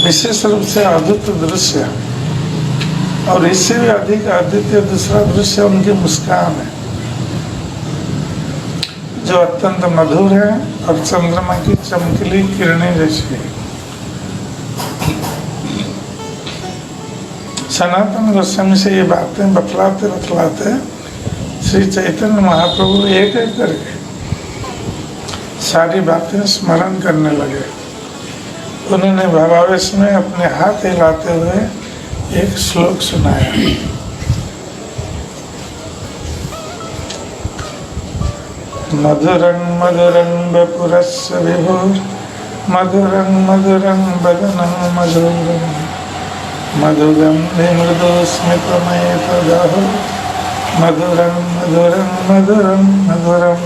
विशेष रूप से अद्भुत दृश्य, और इससे भी अधिक अद्वितीय दूसरा दृश्य उनकी मुस्कान है जो अत्यंत मधुर है और चंद्रमा की चमकीली किरणें जैसी है। सनातन गोस्वामी से ये बातें बतलाते बतलाते श्री चैतन्य महाप्रभु एक एक करके सारी बातें स्मरण करने लगे। उन्होंने भावावेश में अपने हाथ हिलाते हुए एक श्लोक सुनाया। मधुरं मधुरं वपुरस्य विभुर मधुरं मधुरं वदनं मधुरं मधुगंधि मृदु स्मितमयतदहो मधुरं मधुरं मधुरं मधुरं।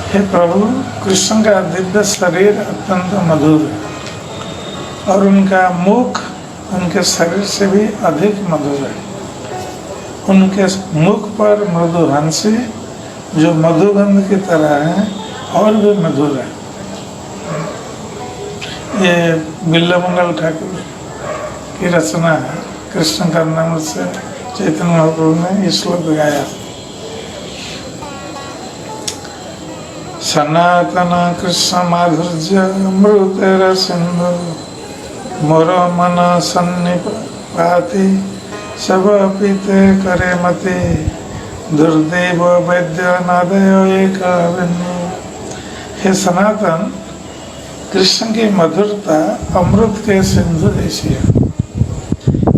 हे प्रभु, कृष्ण का दिव्य शरीर अत्यंत मधुर है और उनका मुख उनके शरीर से भी अधिक मधुर है। उनके मुख पर मृदु हंसी जो मधुगंध की तरह है और भी मधुर है। ये बिल्लमंगल ठाकुर की रचना है। कृष्ण कर्णामृत से चैतन्य महाप्रभु ने ये श्लोक गाया। सनातन कृष्ण माधुर्य अमृतेर सिंधु मोर मन सन्निपाति सब पीते करे मति दुर्देव वैद्य नादय एक बिंदु। हे सनातन, कृष्ण की मधुरता अमृत के सिंधु जैसी है।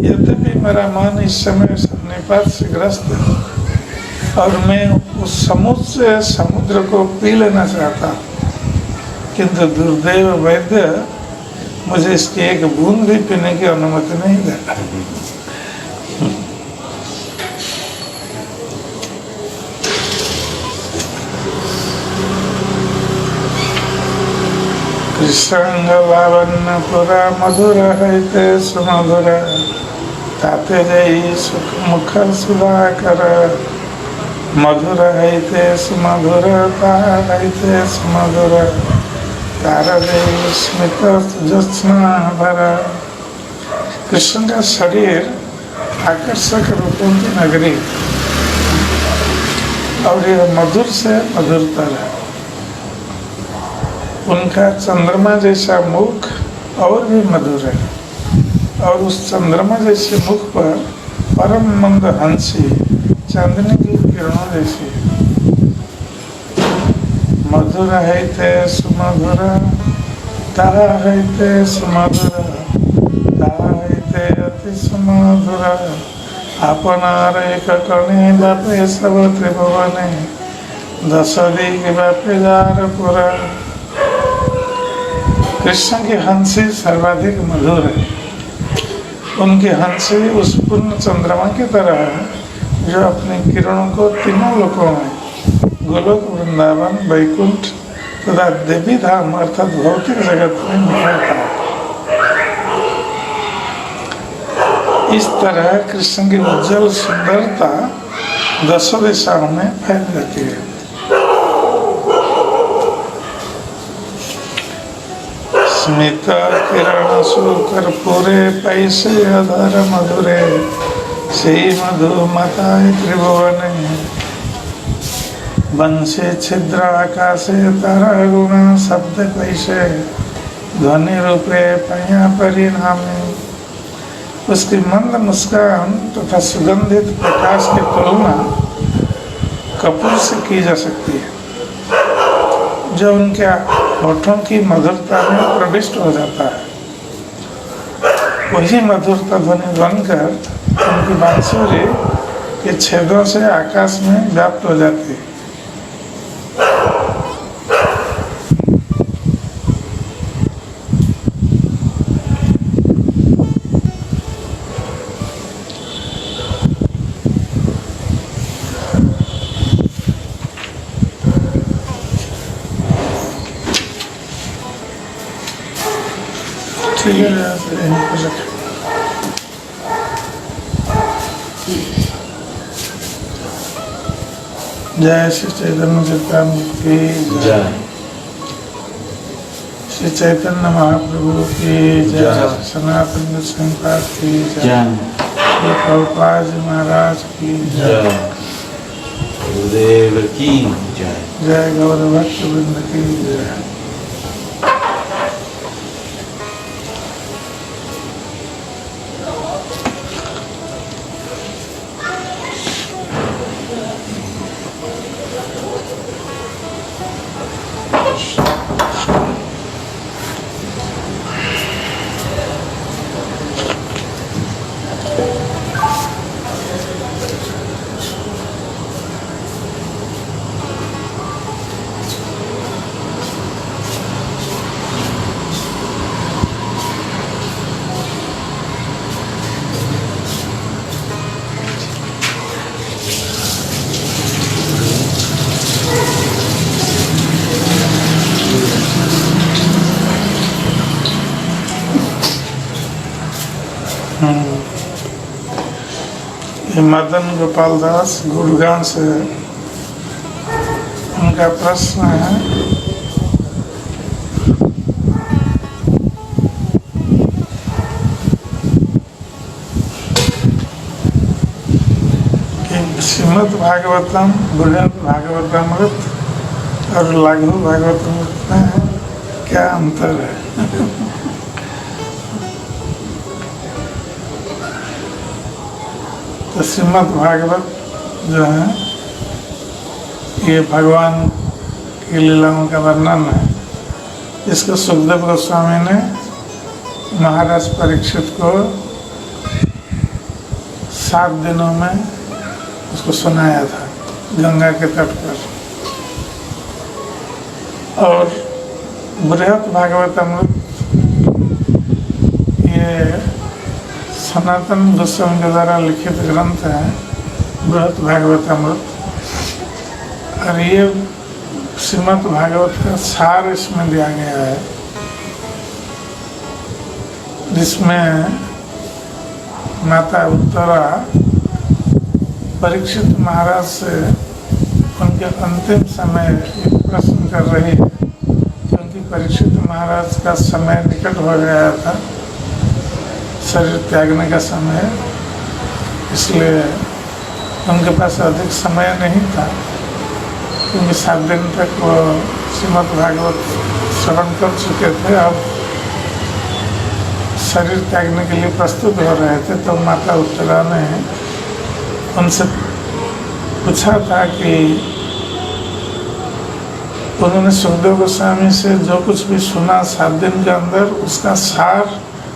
यद्यपि मेरा मन इस समय सन्निपात से ग्रस्त है और मैं उस समुद्र को पी लेना चाहता, किंतु दुर्दैव वैद्य मुझे इसकी एक बूंद भी पीने की अनुमति नहीं देता। कृष्णांग लावण्य पुरा मधुर है सुमधुर ताते जय सुख मुख सुधाकर मधुर है सुमधुर तारते सुमधुर तारदे स्मित ज्योत्स्ना भर। कृष्ण का शरीर आकर्षक रूपों की नगरी और यह मधुर से मधुरतर है। उनका चंद्रमा जैसा मुख और भी मधुर है और उस चंद्रमा जैसे मुख पर परम मंद हंसी चांदनी की किरणों जैसी मधुर है ते सुमधुर ता है ते सुमधुर ता है ते अति सुमधुर आपनार एक कणे बापे सब त्रिभुवने दस दिग बापे जार पुरा। कृष्ण की हंसी सर्वाधिक मधुर है। उनकी हंसी उस पूर्ण चंद्रमा की तरह है जो अपनी किरणों को तीनों लोकों में गोलोक वृंदावन वैकुंठ तथा देवी धाम अर्थात भौतिक जगत में निकलता है। इस तरह कृष्ण की उज्जवल सुंदरता दसों दिशाओं में फैल जाती है। स्मित किरण सुकर पूरे पैसे अधर मधुरे श्री मधुमताय त्रिभुवने बंशी छिद्र आकाशे तारा गुण शब्द पैसे ध्वनि रूपे पया परिणामे। उसकी मंद मुस्कान तथा सुगंधित प्रकाश की तुलना कपूर से की जा सकती है जो उनके होठों की मधुरता में प्रविष्ट हो जाता है। वही मधुरता ध्वनि बनकर उनकी बांसुरी के छेदों से आकाश में व्याप्त हो जाती है। ठीक है, जय श्री चैतन्य चैतन्य की जय। श्री चैतन्य महाप्रभु की जय। सनातन संपाद की जय। श्री प्रभुपाद जी महाराज की जय। गुरुदेव की जय। जय गौर भक्त वृंद की जय। मदन गोपाल दास गुड़गांव से उनका प्रश्न है कि श्रीमद् भागवतम बृहद भागवतामृत और लघु भागवतामृत में क्या अंतर है? तो श्रीमद् भागवत जो है ये भगवान की लीलाओं का वर्णन है। इसको सुखदेव गोस्वामी ने महाराज परीक्षित को 7 दिनों में उसको सुनाया था गंगा के तट पर। और बृहद भागवतामृत ये सनातन गोस्वामी के द्वारा लिखित ग्रंथ है बृहद भागवतामृत। और ये श्रीमद् भागवत का सार इसमें दिया गया है। जिसमें माता उत्तरा परीक्षित महाराज से उनके अंतिम समय एक प्रश्न कर रही है, क्योंकि परीक्षित महाराज का समय निकट हो गया था, शरीर त्यागने का समय, इसलिए उनके पास अधिक समय नहीं था, क्योंकि 7 दिन तक वो श्रीमद् भागवत श्रवण कर चुके थे। अब शरीर त्यागने के लिए प्रस्तुत हो रहे थे, तो माता उत्तरा ने उनसे पूछा था कि उन्होंने सुखदेव गोस्वामी से जो कुछ भी सुना 7 दिन के अंदर, उसका सार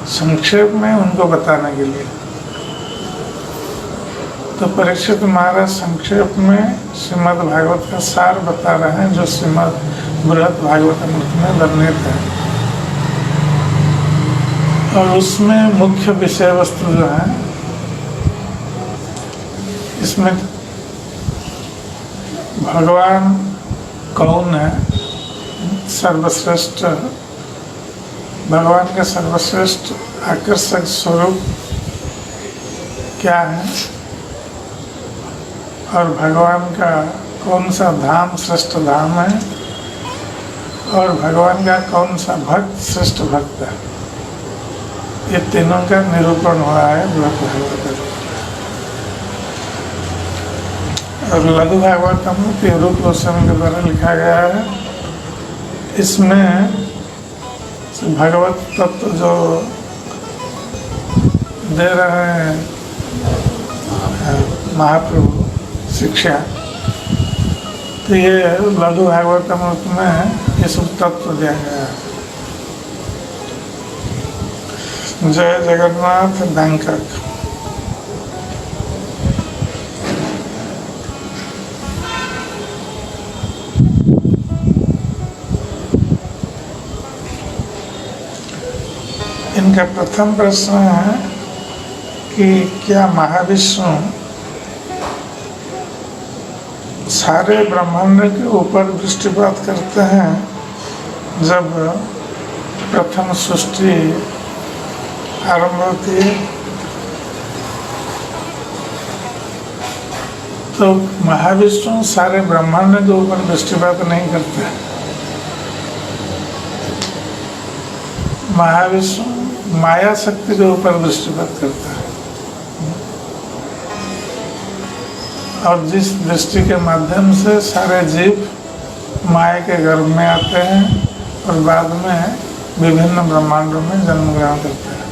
संक्षेप में उनको बताने के लिए। तो परीक्षित महाराज संक्षेप में श्रीमद् भागवत का सार बता रहे हैं, जो श्रीमद् बृहद भागवतामृत में वर्णित है। और उसमें मुख्य विषय वस्तु जो है, इसमें भगवान कौन है, सर्वश्रेष्ठ भगवान का सर्वश्रेष्ठ आकर्षक स्वरूप क्या है, और भगवान का कौन सा धाम श्रेष्ठ धाम है, और भगवान का कौन सा भक्त श्रेष्ठ भक्त है, ये तीनों का निरूपण हुआ है बृहद भागवत। और लघु भागवतम रूप गोस्वामी के द्वारा लिखा गया है। इसमें भगवत तत्व जो दे रहे हैं महाप्रभु शिक्षा, तो ये लघु भागवतम में ये सब तत्व दिया गया है। जय जगन्नाथ बैंकॉक। इनका प्रथम प्रश्न है कि क्या महाविष्णु सारे ब्रह्मांड के ऊपर दृष्टिपात करते हैं? जब प्रथम सृष्टि आरंभ होती है तो महाविष्णु सारे ब्रह्मांड के ऊपर दृष्टिपात नहीं करते। महाविष्णु माया शक्ति के ऊपर दृष्टिपात करता है, और जिस दृष्टि के माध्यम से सारे जीव माया के गर्भ में आते हैं और बाद में विभिन्न ब्रह्मांडों में जन्म ग्रहण करते हैं।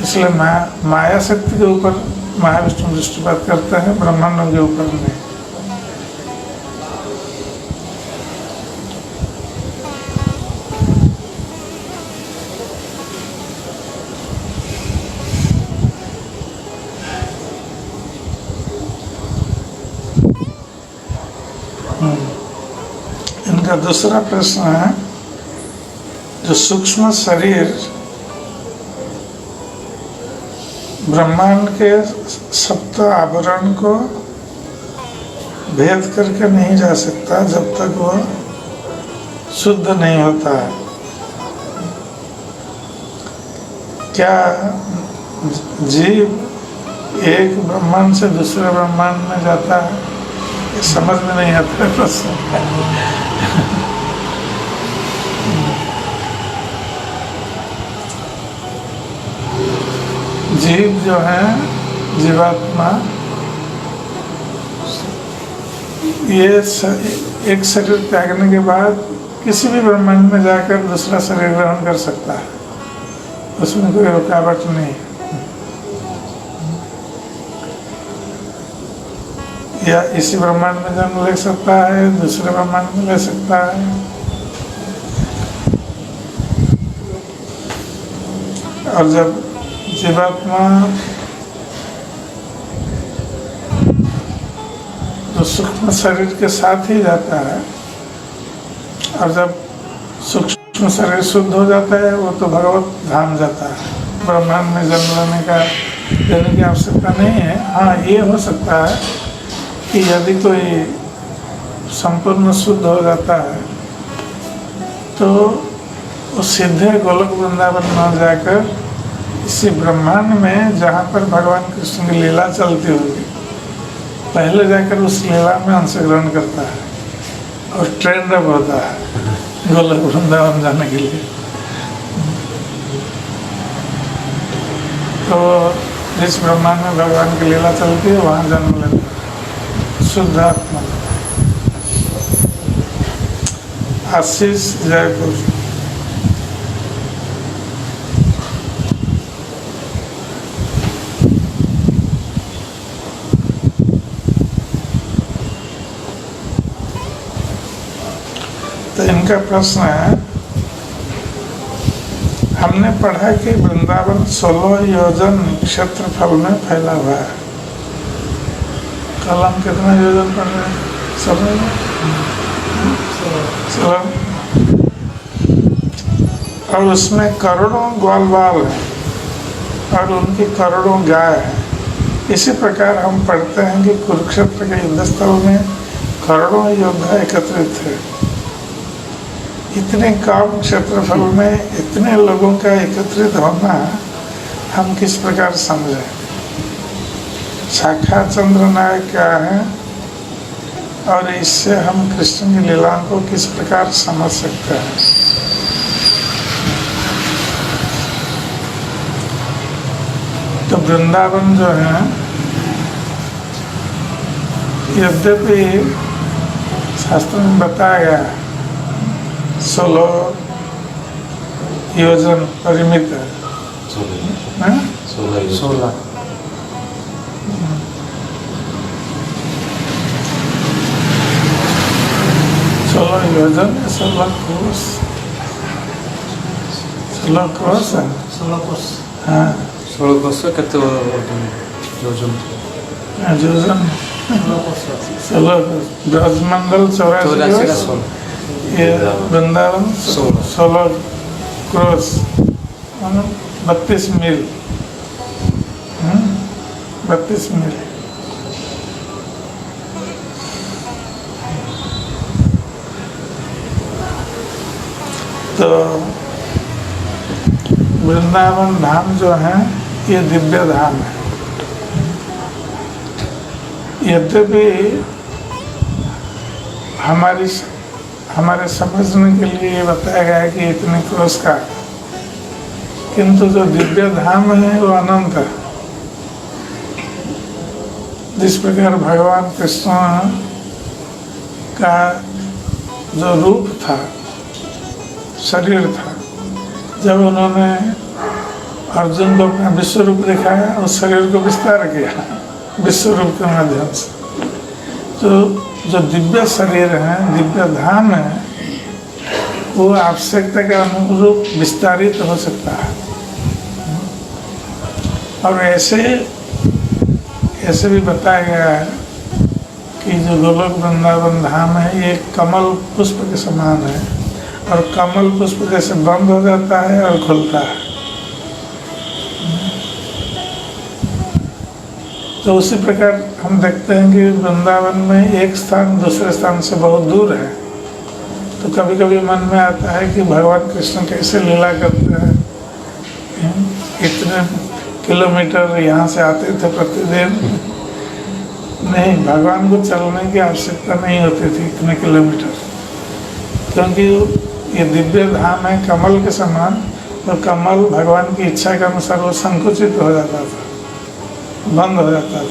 इसलिए माया शक्ति के ऊपर महाविष्णु दृष्टिपात करते हैं, ब्रह्मांडों के ऊपर नहीं। इनका दूसरा प्रश्न है, जो सूक्ष्म शरीर ब्रह्मांड के सप्त आवरण को भेद करके नहीं जा सकता जब तक वह शुद्ध नहीं होता है। क्या जीव एक ब्रह्मांड से दूसरे ब्रह्मांड में जाता है? ये समझ में नहीं आता है प्रश्न। जीव जो है, जीवात्मा, ये एक शरीर त्यागने के बाद किसी भी ब्रह्मांड में जाकर दूसरा शरीर ग्रहण कर सकता है, उसमें कोई रुकावट नहीं। या इसी ब्रह्मांड में जन्म ले सकता है, दूसरे ब्रह्मांड में ले सकता है। और जब जीवात्मा तो सूक्ष्म शरीर के साथ ही जाता है, और जब सूक्ष्म शरीर शुद्ध हो जाता है वो तो भगवत धाम जाता है। ब्रह्मांड में जन्म लेने की आवश्यकता नहीं है। हाँ, ये हो सकता है कि यदि कोई संपूर्ण शुद्ध हो जाता है तो वो सीधे गोलोक वृंदावन न जाकर इसी ब्रह्मांड में जहाँ पर भगवान कृष्ण की लीला चलती होगी, पहले जाकर उस लीला में अंशग्रहण करता है और ट्रेंड अप होता है गोलोक वृंदावन जाने के लिए। तो जिस ब्रह्मांड में भगवान की लीला चलती है वहाँ जन्म लेता है शुद्ध आत्मा। आशीष जयपुर। तो इनका प्रश्न है, हमने पढ़ा कि वृंदावन 16 योजन क्षेत्रफल में फैला हुआ है। कल हम कितना योजन पढ़ रहे हैं? 16। और उसमें करोड़ों ग्वाल बाल हैं और उनकी करोड़ों गाय हैं। इसी प्रकार हम पढ़ते हैं कि कुरुक्षेत्र के युद्ध स्थल में करोड़ों योद्धा एकत्रित थे। इतने कम क्षेत्रफल में इतने लोगों का एकत्रित होना हम किस प्रकार समझें? शाखा चंद्र नायक क्या है और इससे हम कृष्ण की लीला को किस प्रकार समझ सकते हैं? तो वृंदावन जो है, यद्यपि शास्त्र में बताया गया है 16 योजन परिमित है। 16 योजन, 16 कोस, 16 कोस है। 16 कोस। हाँ 16 कोस केते योजन? योजन 16 ब्रजमंडल 84 कोस। ये वृंदावन 16 क्रॉस 32 मील। 32 मील। तो वृंदावन धाम जो है ये दिव्य धाम है। यद्यपि हमारे समझने के लिए ये बताया गया है कि इतने क्रोश का, किंतु जो दिव्य धाम है वो अनंत है। जिस प्रकार भगवान कृष्ण का जो रूप था, शरीर था, जब उन्होंने अर्जुन को अपना विश्व रूप दिखाया, उस शरीर को विस्तार किया विश्व रूप के माध्यम से। तो जो दिव्य शरीर है, दिव्य धाम है, वो आवश्यकता के अनुरूप विस्तारित हो सकता है। और ऐसे भी बताया गया है कि जो गोलोक वृंदावन धाम है ये कमल पुष्प के समान है, और कमल पुष्प जैसे बंद हो जाता है और खुलता है। तो उसी प्रकार हम देखते हैं कि वृंदावन में एक स्थान दूसरे स्थान से बहुत दूर है। तो कभी कभी मन में आता है कि भगवान कृष्ण कैसे लीला करते हैं। इतने किलोमीटर यहाँ से आते थे प्रतिदिन। नहीं, भगवान को चलने की आवश्यकता नहीं होती थी इतने किलोमीटर, क्योंकि ये दिव्य धाम है कमल के समान। तो कमल भगवान की इच्छा के अनुसार वो संकुचित हो जाता था, बंद हो जाता था।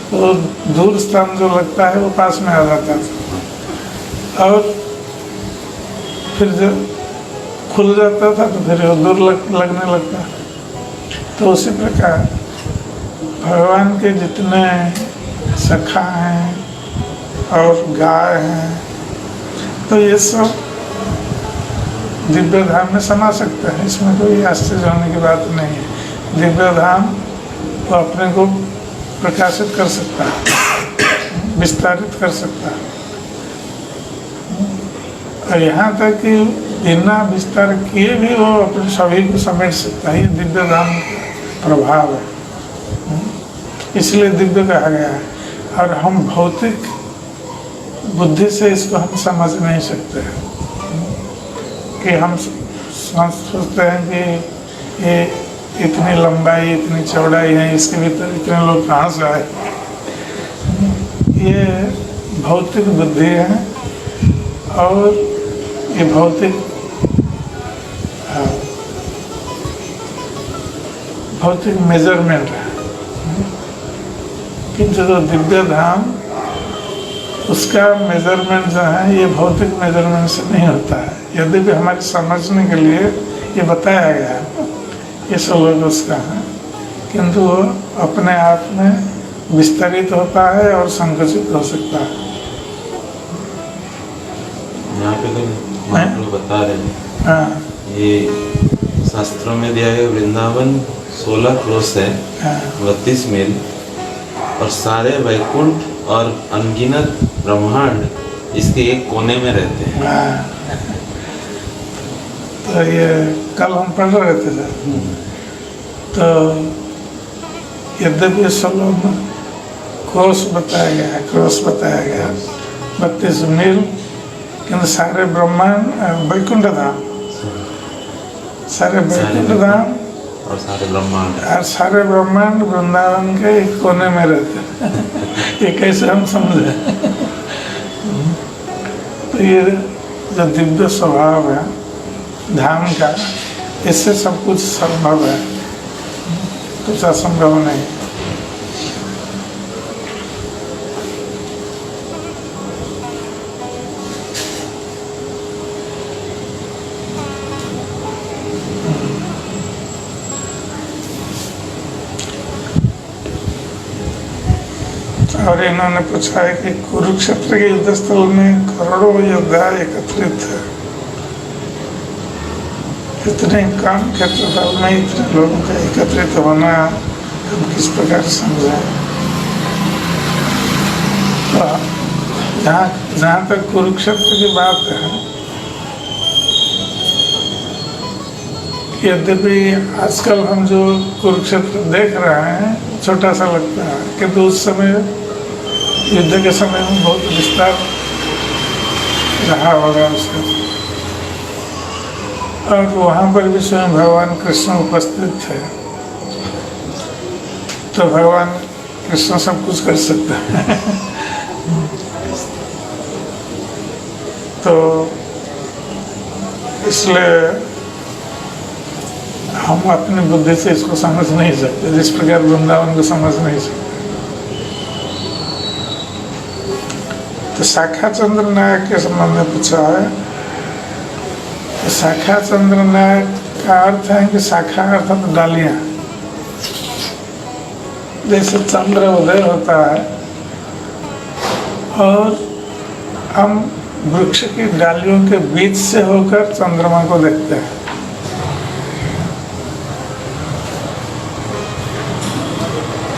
तो दूर स्थान जो लगता है वो पास में आ जाता था, और फिर जब खुल जाता था तो फिर वो दूर लगने लगता। तो उसी प्रकार भगवान के जितने सखा हैं और गाय हैं, तो ये सब दिव्य धाम में समा सकते हैं। इसमें कोई आश्चर्य होने की बात नहीं है। दिव्य धाम वो अपने को प्रकाशित कर सकता है, विस्तारित कर सकता है। और यहाँ तक कि बिना विस्तार किए भी वो अपने सभी को समेट सकता है। ये दिव्य धाम का प्रभाव है, इसलिए दिव्य कहा गया है। और हम भौतिक बुद्धि से इसको हम समझ नहीं सकते कि हम सोचते हैं कि ये इतनी लंबाई इतनी चौड़ाई है, इसके भीतर इतने लोग कहाँ से आए। ये भौतिक बुद्धि है और ये भौतिक मेजरमेंट है। किंतु जो दिव्य धाम उसका मेजरमेंट जो है ये भौतिक मेजरमेंट से नहीं होता है, यदि भी हमारे समझने के लिए ये बताया गया है ये सब उसका है, किंतु वो अपने आप में विस्तरित होता है और संकुचित हो सकता है। यहाँ पे तो आप लोग बता रहे हैं हाँ ये शास्त्रों में दिया है वृंदावन 16 क्रोश है, हाँ 32 मील, और सारे वैकुंठ और अनगिनत ब्रह्मांड इसके एक कोने में रहते हैं। हाँ। तो ये कल हम पढ़ रहे थे सर, तो यद्यपि सोलह कोष बताया गया, क्रॉस बताया गया 32 मील, किंतु सारे ब्रह्मांड वैकुंठ धाम, सारे वैकुंठ धाम और सारे ब्रह्मांड वृंदावन के एक कोने में रहते हैं। ये कैसे हम समझे? तो ये जो दिव्य स्वभाव है धाम का, इससे सब कुछ संभव है, कुछ असंभव नहीं। और इन्होंने पूछा है कि कुरुक्षेत्र के युद्ध स्थल में करोड़ों योद्धा एकत्रित थे, इतने कम क्षेत्रफल में इतने लोगों का एकत्रित होना हम किस प्रकार समझे? तो जहाँ तक कुरुक्षेत्र की बात है, यद्यपि आजकल हम जो कुरुक्षेत्र देख रहे हैं छोटा सा लगता है, किंतु उस समय युद्ध के समय में बहुत विस्तार रहा होगा उसका। और वहाँ पर भी स्वयं भगवान कृष्ण उपस्थित थे, तो भगवान कृष्ण सब कुछ कर सकते हैं। तो इसलिए हम अपनी बुद्धि से इसको समझ नहीं सकते, जिस प्रकार वृंदावन को समझ नहीं सकते। तो शाखा चंद्र नायक के संबंध में पूछा है। तो शाखा चंद्र नायक का अर्थ है कि शाखा अर्थात डालियां, जैसे चंद्र उदय होता है और हम वृक्ष की डालियों के बीच से होकर चंद्रमा को देखते हैं,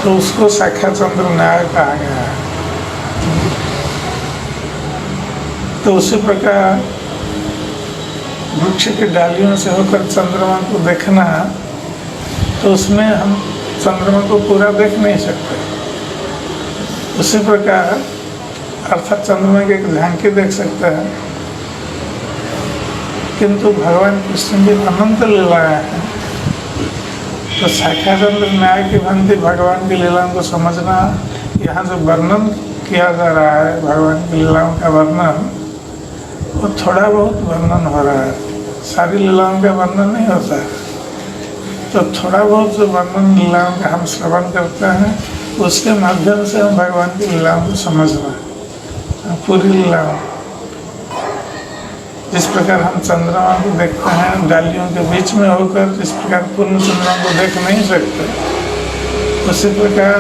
तो उसको शाखा चंद्र नायक कहा गया है। तो उसी प्रकार वृक्ष की डालियों से होकर चंद्रमा को देखना, तो उसमें हम चंद्रमा को पूरा देख नहीं सकते। उसी प्रकार अर्थात चंद्रमा की एक झांकी देख सकते हैं, किंतु भगवान कृष्ण की अनंत लीलाएं हैं। तो शाखा चंद्र न्याय की भांति भगवान की लीलाओं को समझना, यहाँ जो वर्णन किया जा रहा है भगवान की लीलाओं का वर्णन, वो थोड़ा बहुत वर्णन हो रहा है, सारी लीलाओं का वर्णन नहीं होता है। तो थोड़ा बहुत जो वर्णन लीलाओं का हम श्रवण करते हैं, उसके माध्यम से हम भगवान की लीलाओं को समझना, पूरी लीलाओं। जिस प्रकार हम चंद्रमा को देखते हैं डालियों के बीच में होकर, जिस प्रकार पूर्ण चंद्रमा को देख नहीं सकते, उसी प्रकार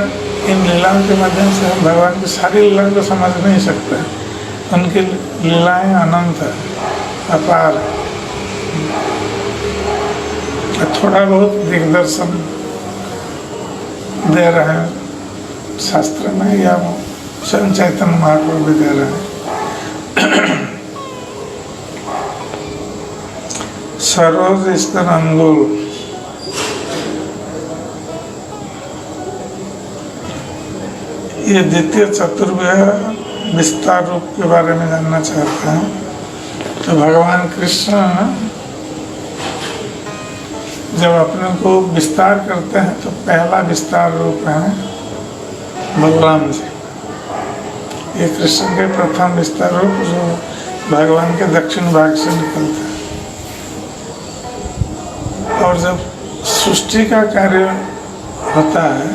इन लीलाओं के माध्यम से हम भगवान की सारी लीलाओं को समझ नहीं सकते। उनकी लीलाएं अनंत है, अपार है। थोड़ा बहुत दिग्दर्शन दे रहे हैं शास्त्र में, या स्वयं चैतन्य महाप्रभु भी दे रहे हैं। सरोज स्तन अंगुल, ये द्वितीय चतुर्व्यूह विस्तार रूप के बारे में जानना चाहते हैं। तो भगवान कृष्ण जब अपने को विस्तार करते हैं तो पहला विस्तार रूप है बलराम जी। ये कृष्ण के प्रथम विस्तार रूप जो भगवान के दक्षिण भाग से निकलता है। और जब सृष्टि का कार्य होता है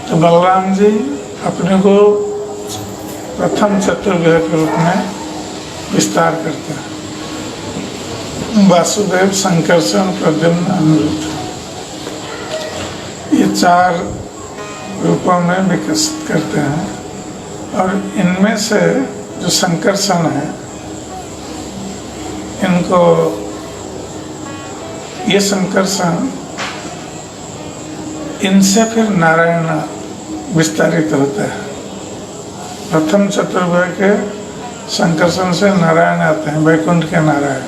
तो बलराम जी अपने को प्रथम चतुर्भुज के रूप में विस्तार करते हैं। वासुदेव, संकर्षण, प्रद्युम्न, अनिरुद्ध, ये 4 रूपों में विकसित करते हैं। और इनमें से जो संकर्षण है, इनको ये संकर्षण, इनसे फिर नारायण विस्तारित होता है। प्रथम चतुर्भुज के संकर्षण से नारायण आते हैं, वैकुंठ के नारायण।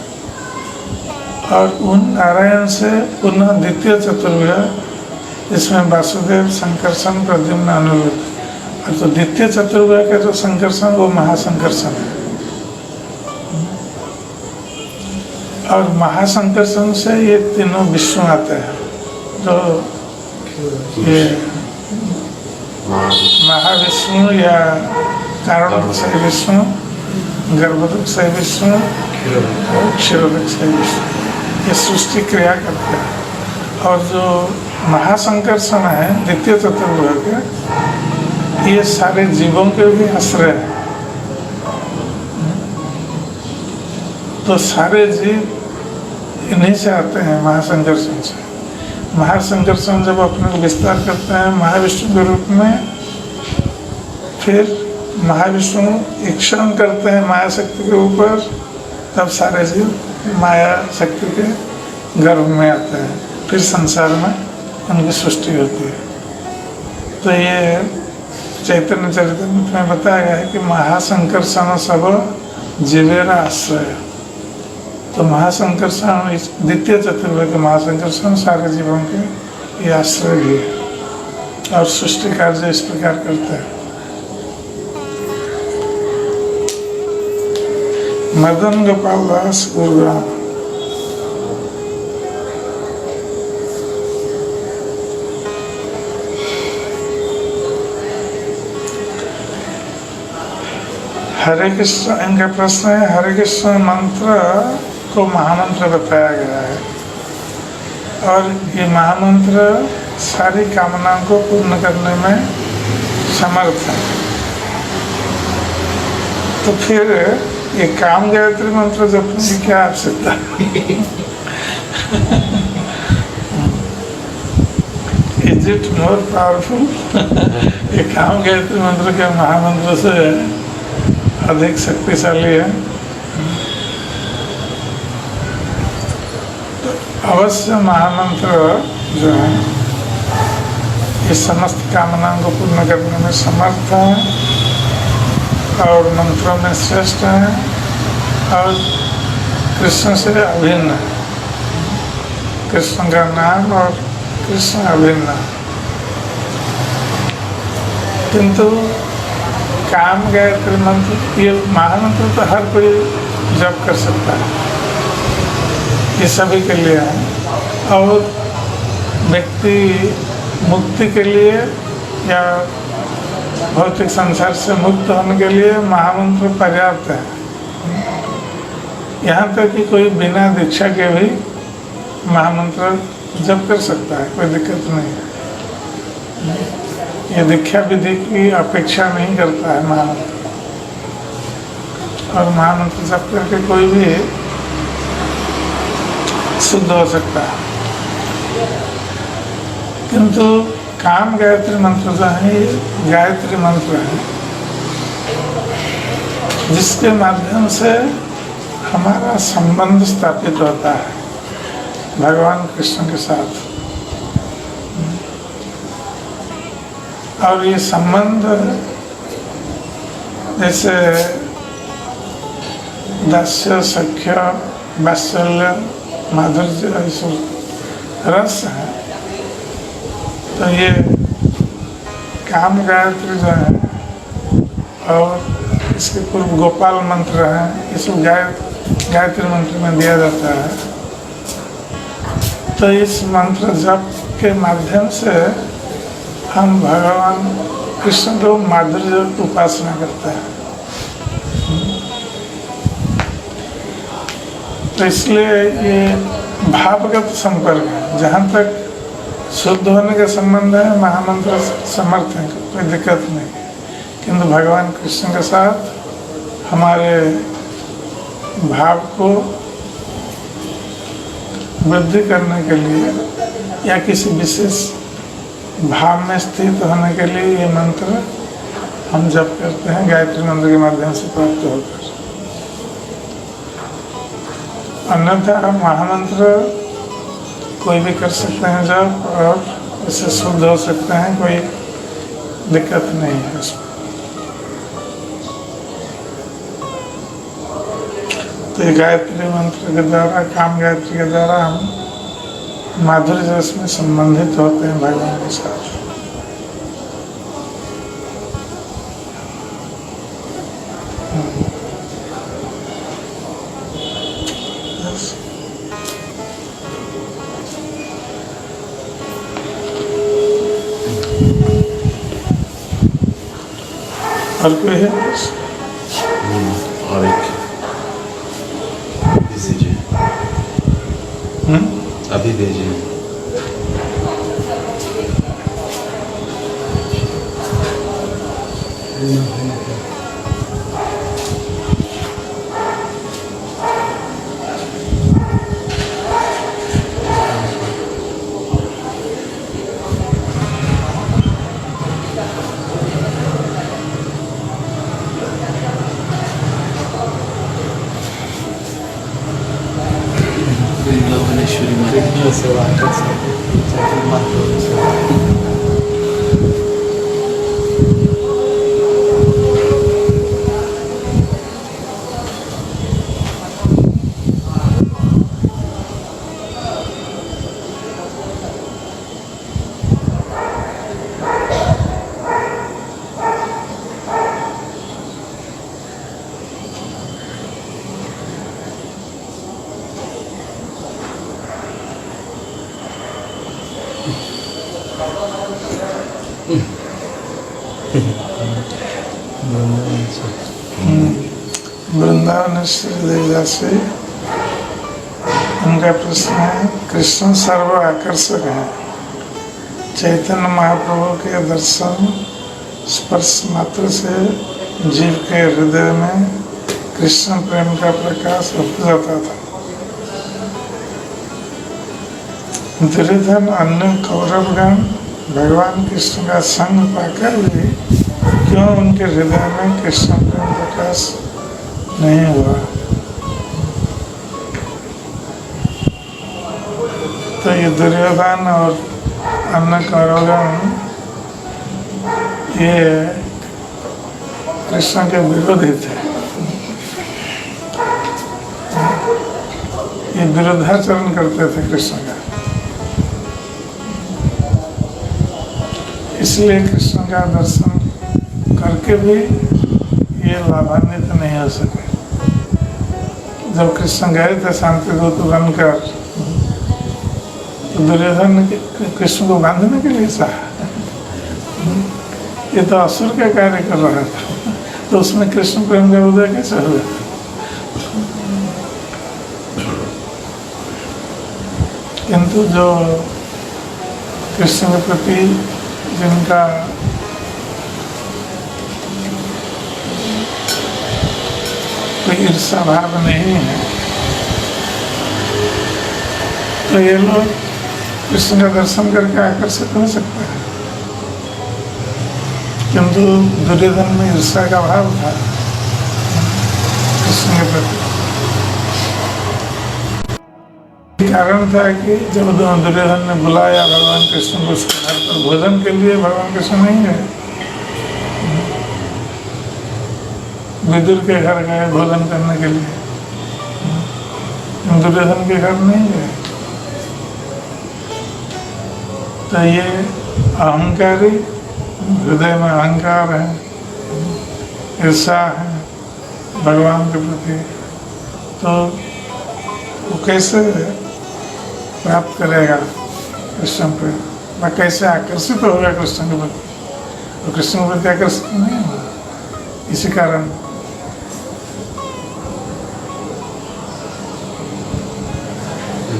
और उन नारायण से पुनः द्वितीय चतुर्भुज, इसमें वासुदेव, संकर्षण, प्रद्युम्न, अनिरुद्ध। और तो द्वितीय चतुर्भुज का जो संकर्षण वो महासंकर्षण है। और महासंकर्षण से ये तीनों विष्णु आते हैं, जो ये महाविष्णु या कारणोदक विष्णु, गर्भोदक विष्णु और क्षीरोदक विष्णु, ये सृष्टि क्रिया करते हैं। और जो महासंकर्षण है द्वितीय चतुर्भुज के, ये सारे जीवों के भी आश्रय है। तो सारे जीव इन्हीं से आते हैं, महासंकर्षण से। महासंकर्षण जब अपने को विस्तार करते हैं महाविष्णु के रूप में, फिर महाविष्णु इक्षण करते हैं माया शक्ति के ऊपर, तब सारे जीव माया शक्ति के गर्भ में आते हैं, फिर संसार में उनकी सृष्टि होती है। तो ये चैतन्य चरितामृत में बताया गया है कि महासंकर्षण सब जीवेर आश्रय। तो महासंकर्षण, द्वितीय चतुर्भुज के महासंकर्षण सारे जीवों के ये आश्रय भी है। और सृष्टि कार्य इस प्रकार करते हैं। मदन गोपाल दास, गुरुग्राम। हरे कृष्ण, इनका प्रश्न है, हरे कृष्ण मंत्र को महामंत्र बताया गया है और ये महामंत्र सारी कामनाओं को पूर्ण करने में समर्थ है। तो फिर ये काम गायत्री मंत्र जपने की क्या आवश्यकता है? Is it more powerful? ये काम गायत्री मंत्र के महामंत्र से अधिक शक्तिशाली है। तो अवश्य महामंत्र जो है ये समस्त कामनाओं को पूर्ण करने में समर्थ है और मंत्रों में श्रेष्ठ है और कृष्ण से अभिन्न है। कृष्ण का नाम और कृष्ण अभिन्न। किंतु काम गायत्री मंत्र, ये महामंत्र तो हर कोई जप कर सकता है, ये सभी के लिए है। और व्यक्ति मुक्ति के लिए या भौतिक संसार से मुक्त होने के लिए महामंत्र पर्याप्त है। यहाँ तक कि कोई बिना दीक्षा के भी महामंत्र जप कर सकता है, कोई दिक्कत नहीं है। ये दीक्षा विधि की अपेक्षा नहीं करता है महामंत्र। और महामंत्र जप करके कोई भी शुद्ध हो सकता है। किंतु काम गायत्री मंत्र जो है, ये गायत्री मंत्र है जिसके माध्यम से हमारा संबंध स्थापित होता है भगवान कृष्ण के साथ। और ये संबंध जैसे दास्य, सख्य, वात्सल्य, माधुर्य, रस है। तो ये काम गायत्री जो है और इसके पूर्व गोपाल मंत्र है, इसको गायत्री मंत्र में दिया जाता है। तो इस मंत्र जप के माध्यम से हम भगवान कृष्ण को माधुर्य उपासना करते हैं। तो इसलिए ये भावगत संपर्क है। जहाँ तक शुद्ध होने का संबंध है, महामंत्र समर्थ है, कोई दिक्कत नहीं। किंतु भगवान कृष्ण के साथ हमारे भाव को वृद्धि करने के लिए या किसी विशेष भाव में स्थित होने के लिए ये मंत्र हम जप करते हैं, गायत्री मंत्र के माध्यम से प्राप्त होकर। अन्यथा महामंत्र कोई भी कर सकते हैं जप, और इससे शुद्ध हो सकते हैं, कोई दिक्कत नहीं है इसमें। तो ये गायत्री मंत्र के द्वारा, काम गायत्री के द्वारा हम माधुर्य रस में संबंधित होते हैं भगवान के साथ। और कोई है? और एक भेजिए, अभी भेजिए। वृंदावन श्री से उनका प्रश्न है, कृष्ण सर्व आकर्षक है। चैतन्य महाप्रभु के दर्शन स्पर्श मात्र से जीव के हृदय में कृष्ण प्रेम का प्रकाश हो जाता था। दुर्योधन अन्य कौरवगण भगवान कृष्ण का संग पाकर भी क्यों उनके हृदय में कृष्ण प्रेम प्रकाश नहीं हुआ? तो ये दुर्योधन और अन्य कौरवगण ये कृष्ण के विरोधी थे। ये विरुद्धाचरण करते थे कृष्ण का, इसलिए कृष्ण का दर्शन करके भी ये लाभान्वित नहीं हो सके। जब कृष्ण गए थे शांतिदूत बनकर, तो दुर्योधन ने कृष्ण को बांधने के लिए चाहा। ये तो असुर का कार्य कर रहा था, तो उसमें कृष्ण प्रेम का उदय कैसे हुआ? किंतु जो कृष्ण के प्रति जिनका कोई ईर्षा भाव नहीं है, तो ये लोग कृष्ण का दर्शन करके आकर्षित हो सकते हैं। किंतु दुर्योधन में ईर्षा का भाव था कृष्ण के प्रति। कारण था कि जब दुर्योधन ने बुलाया भगवान कृष्ण को उसके घर पर भोजन के लिए, भगवान कृष्ण नहीं गए, विदुर के घर गए भोजन करने के लिए, दुर्योधन के घर नहीं गए। तो ये अहंकारी, हृदय में अहंकार है, ईर्षा है भगवान के प्रति, तो वो कैसे प्राप्त करेगा कृष्ण पे, वह कैसे आकर्षित होगा कृष्ण के प्रति, तो कृष्ण के प्रति आकर्षित नहीं होगा। इसी कारण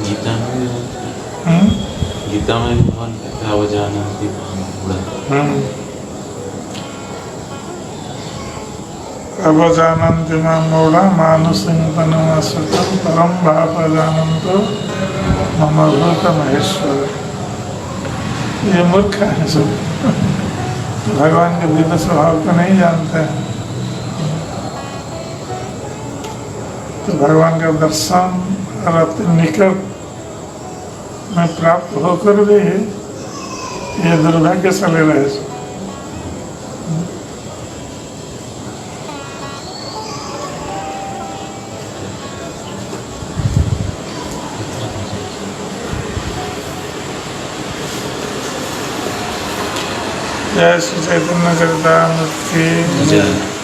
गीता में भी गीता में भी भगवान कहते हैं अवजानन्ति मां मूढ़ः। अवजानन्ति मां मूढ़ा मानुषं तनुमाश्रितं परं भाव जानन्तो मम भूत महेश्वर। ये मूर्ख है सब, भगवान के दिव्य स्वभाव को नहीं जानते हैं। तो भगवान का दर्शन और अति निकट में प्राप्त होकर भी ये दुर्भाग्यशाली रहे। जय श्री चैतन्य चरितामृत की जय।